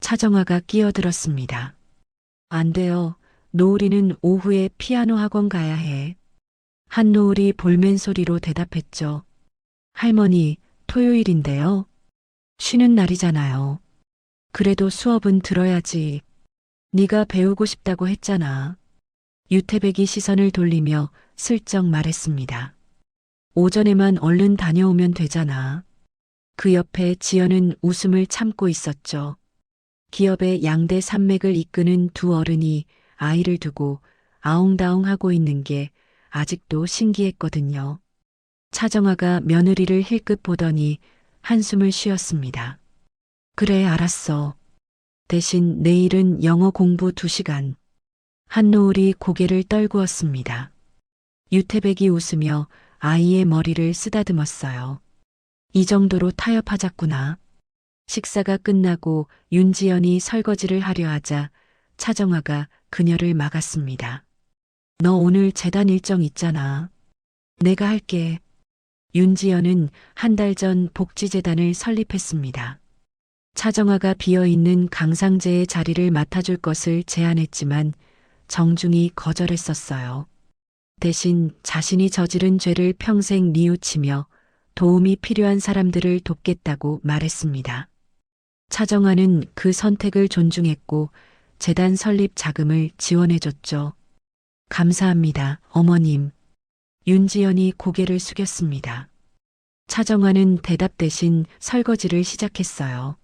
차정아가 끼어들었습니다. 안 돼요. 노을이는 오후에 피아노 학원 가야 해. 한노을이 볼멘 소리로 대답했죠. 할머니, 토요일인데요. 쉬는 날이잖아요. 그래도 수업은 들어야지. 네가 배우고 싶다고 했잖아. 유태백이 시선을 돌리며 슬쩍 말했습니다. 오전에만 얼른 다녀오면 되잖아. 그 옆에 지연은 웃음을 참고 있었죠. 기업의 양대 산맥을 이끄는 두 어른이 아이를 두고 아웅다웅하고 있는 게 아직도 신기했거든요. 차정아가 며느리를 힐끗 보더니 한숨을 쉬었습니다. 그래, 알았어. 대신 내일은 영어 공부 2시간. 한노을이 고개를 떨구었습니다. 유태백이 웃으며 아이의 머리를 쓰다듬었어요. 이 정도로 타협하자꾸나. 식사가 끝나고 윤지연이 설거지를 하려 하자 차정아가 그녀를 막았습니다. 너 오늘 재단 일정 있잖아. 내가 할게. 윤지연은 한 달 전 복지재단을 설립했습니다. 차정아가 비어있는 강상제의 자리를 맡아줄 것을 제안했지만 정중히 거절했었어요. 대신 자신이 저지른 죄를 평생 뉘우치며 도움이 필요한 사람들을 돕겠다고 말했습니다. 차정아는 그 선택을 존중했고 재단 설립 자금을 지원해줬죠. 감사합니다, 어머님. 윤지연이 고개를 숙였습니다. 차정아는 대답 대신 설거지를 시작했어요.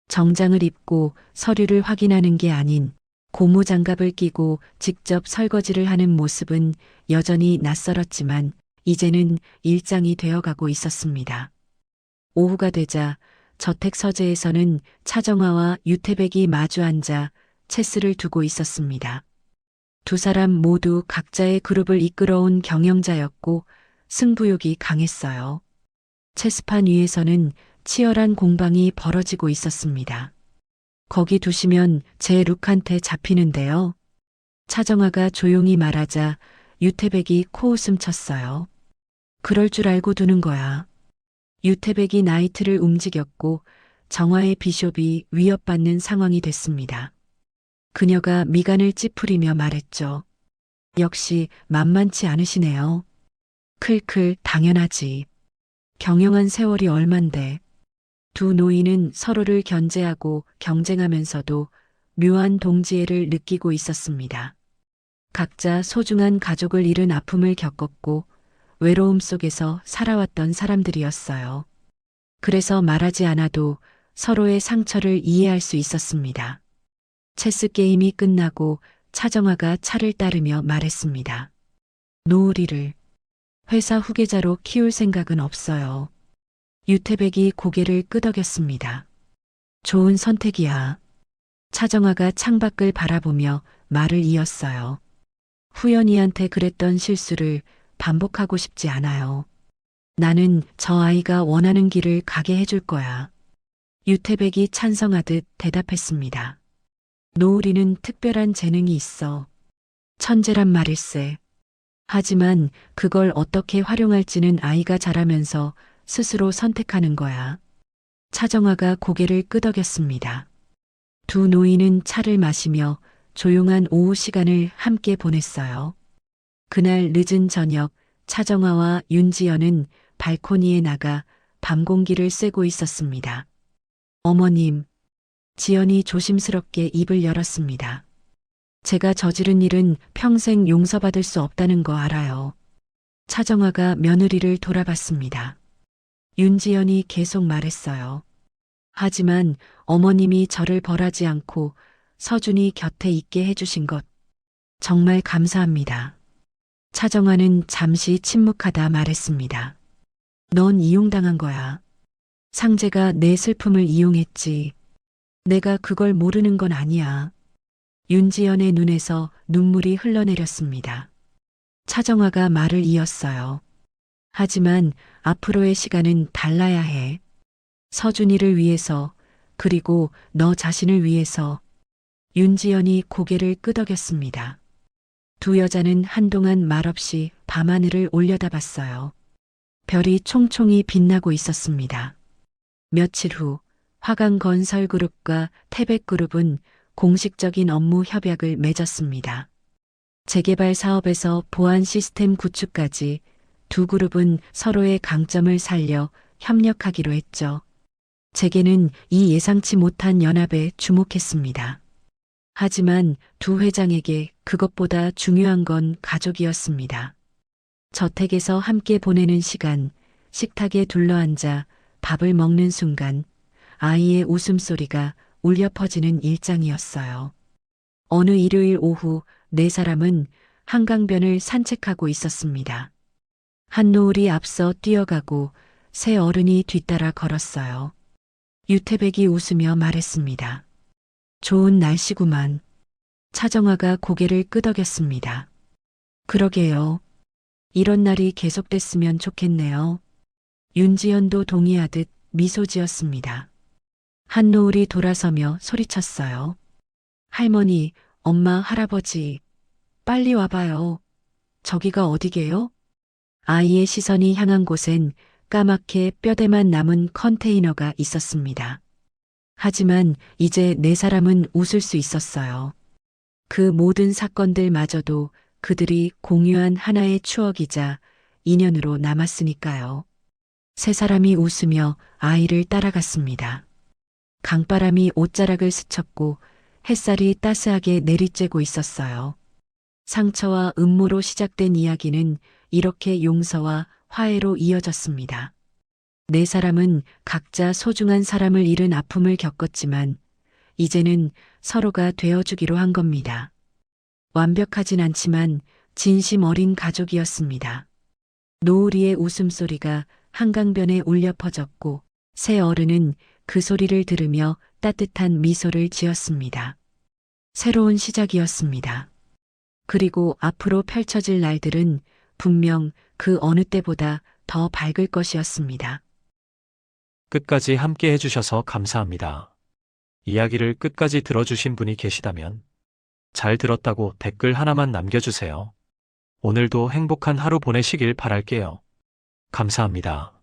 정장을 입고 서류를 확인하는 게 아닌 고무장갑을 끼고 직접 설거지를 하는 모습은 여전히 낯설었지만 이제는 일상이 되어가고 있었습니다. 오후가 되자 저택 서재에서는 차정아와 유태백이 마주 앉아 체스를 두고 있었습니다. 두 사람 모두 각자의 그룹을 이끌어온 경영자였고 승부욕이 강했어요. 체스판 위에서는 치열한 공방이 벌어지고 있었습니다. 거기 두시면 제 룩한테 잡히는데요. 차정아가 조용히 말하자 유태백이 코웃음 쳤어요. 그럴 줄 알고 두는 거야. 유태백이 나이트를 움직였고 정화의 비숍이 위협받는 상황이 됐습니다. 그녀가 미간을 찌푸리며 말했죠. 역시 만만치 않으시네요. 클클, 당연하지. 경영한 세월이 얼만데. 두 노인은 서로를 견제하고 경쟁하면서도 묘한 동지애를 느끼고 있었습니다. 각자 소중한 가족을 잃은 아픔을 겪었고 외로움 속에서 살아왔던 사람들이었어요. 그래서 말하지 않아도 서로의 상처를 이해할 수 있었습니다. 체스 게임이 끝나고 차정아가 차를 따르며 말했습니다. 노을이를 회사 후계자로 키울 생각은 없어요. 유태백이 고개를 끄덕였습니다. 좋은 선택이야. 차정아가 창밖을 바라보며 말을 이었어요. 후연이한테 그랬던 실수를 반복하고 싶지 않아요. 나는 저 아이가 원하는 길을 가게 해줄 거야. 유태백이 찬성하듯 대답했습니다. 노을이는 특별한 재능이 있어. 천재란 말일세. 하지만 그걸 어떻게 활용할지는 아이가 자라면서 스스로 선택하는 거야. 차정아가 고개를 끄덕였습니다. 두 노인은 차를 마시며 조용한 오후 시간을 함께 보냈어요. 그날 늦은 저녁 차정아와 윤지연은 발코니에 나가 밤 공기를 쐬고 있었습니다. 어머님, 지연이 조심스럽게 입을 열었습니다. 제가 저지른 일은 평생 용서받을 수 없다는 거 알아요. 차정아가 며느리를 돌아봤습니다. 윤지연이 계속 말했어요. 하지만 어머님이 저를 벌하지 않고 서준이 곁에 있게 해주신 것 정말 감사합니다. 차정아는 잠시 침묵하다 말했습니다. 넌 이용당한 거야. 상재가 내 슬픔을 이용했지. 내가 그걸 모르는 건 아니야. 윤지연의 눈에서 눈물이 흘러내렸습니다. 차정아가 말을 이었어요. 하지만 앞으로의 시간은 달라야 해. 서준이를 위해서, 그리고 너 자신을 위해서. 윤지연이 고개를 끄덕였습니다. 두 여자는 한동안 말없이 밤하늘을 올려다봤어요. 별이 총총히 빛나고 있었습니다. 며칠 후 화강건설그룹과 태백그룹은 공식적인 업무 협약을 맺었습니다. 재개발 사업에서 보안 시스템 구축까지 두 그룹은 서로의 강점을 살려 협력하기로 했죠. 재계는 이 예상치 못한 연합에 주목했습니다. 하지만 두 회장에게 그것보다 중요한 건 가족이었습니다. 저택에서 함께 보내는 시간, 식탁에 둘러앉아 밥을 먹는 순간 아이의 웃음소리가 울려 퍼지는 일상이었어요. 어느 일요일 오후 네 사람은 한강변을 산책하고 있었습니다. 한노을이 앞서 뛰어가고 새 어른이 뒤따라 걸었어요. 유태백이 웃으며 말했습니다. 좋은 날씨구만. 차정화가 고개를 끄덕였습니다. 그러게요. 이런 날이 계속됐으면 좋겠네요. 윤지연도 동의하듯 미소 지었습니다. 한노을이 돌아서며 소리쳤어요. 할머니, 엄마, 할아버지, 빨리 와봐요. 저기가 어디게요? 아이의 시선이 향한 곳엔 까맣게 뼈대만 남은 컨테이너가 있었습니다. 하지만 이제 네 사람은 웃을 수 있었어요. 그 모든 사건들마저도 그들이 공유한 하나의 추억이자 인연으로 남았으니까요. 세 사람이 웃으며 아이를 따라갔습니다. 강바람이 옷자락을 스쳤고 햇살이 따스하게 내리쬐고 있었어요. 상처와 음모로 시작된 이야기는 이렇게 용서와 화해로 이어졌습니다. 네 사람은 각자 소중한 사람을 잃은 아픔을 겪었지만 이제는 서로가 되어주기로 한 겁니다. 완벽하진 않지만 진심 어린 가족이었습니다. 노을이의 웃음소리가 한강변에 울려 퍼졌고 새 어른은 그 소리를 들으며 따뜻한 미소를 지었습니다. 새로운 시작이었습니다. 그리고 앞으로 펼쳐질 날들은 분명 그 어느 때보다 더 밝을 것이었습니다. 끝까지 함께 해주셔서 감사합니다. 이야기를 끝까지 들어주신 분이 계시다면 잘 들었다고 댓글 하나만 남겨주세요. 오늘도 행복한 하루 보내시길 바랄게요. 감사합니다.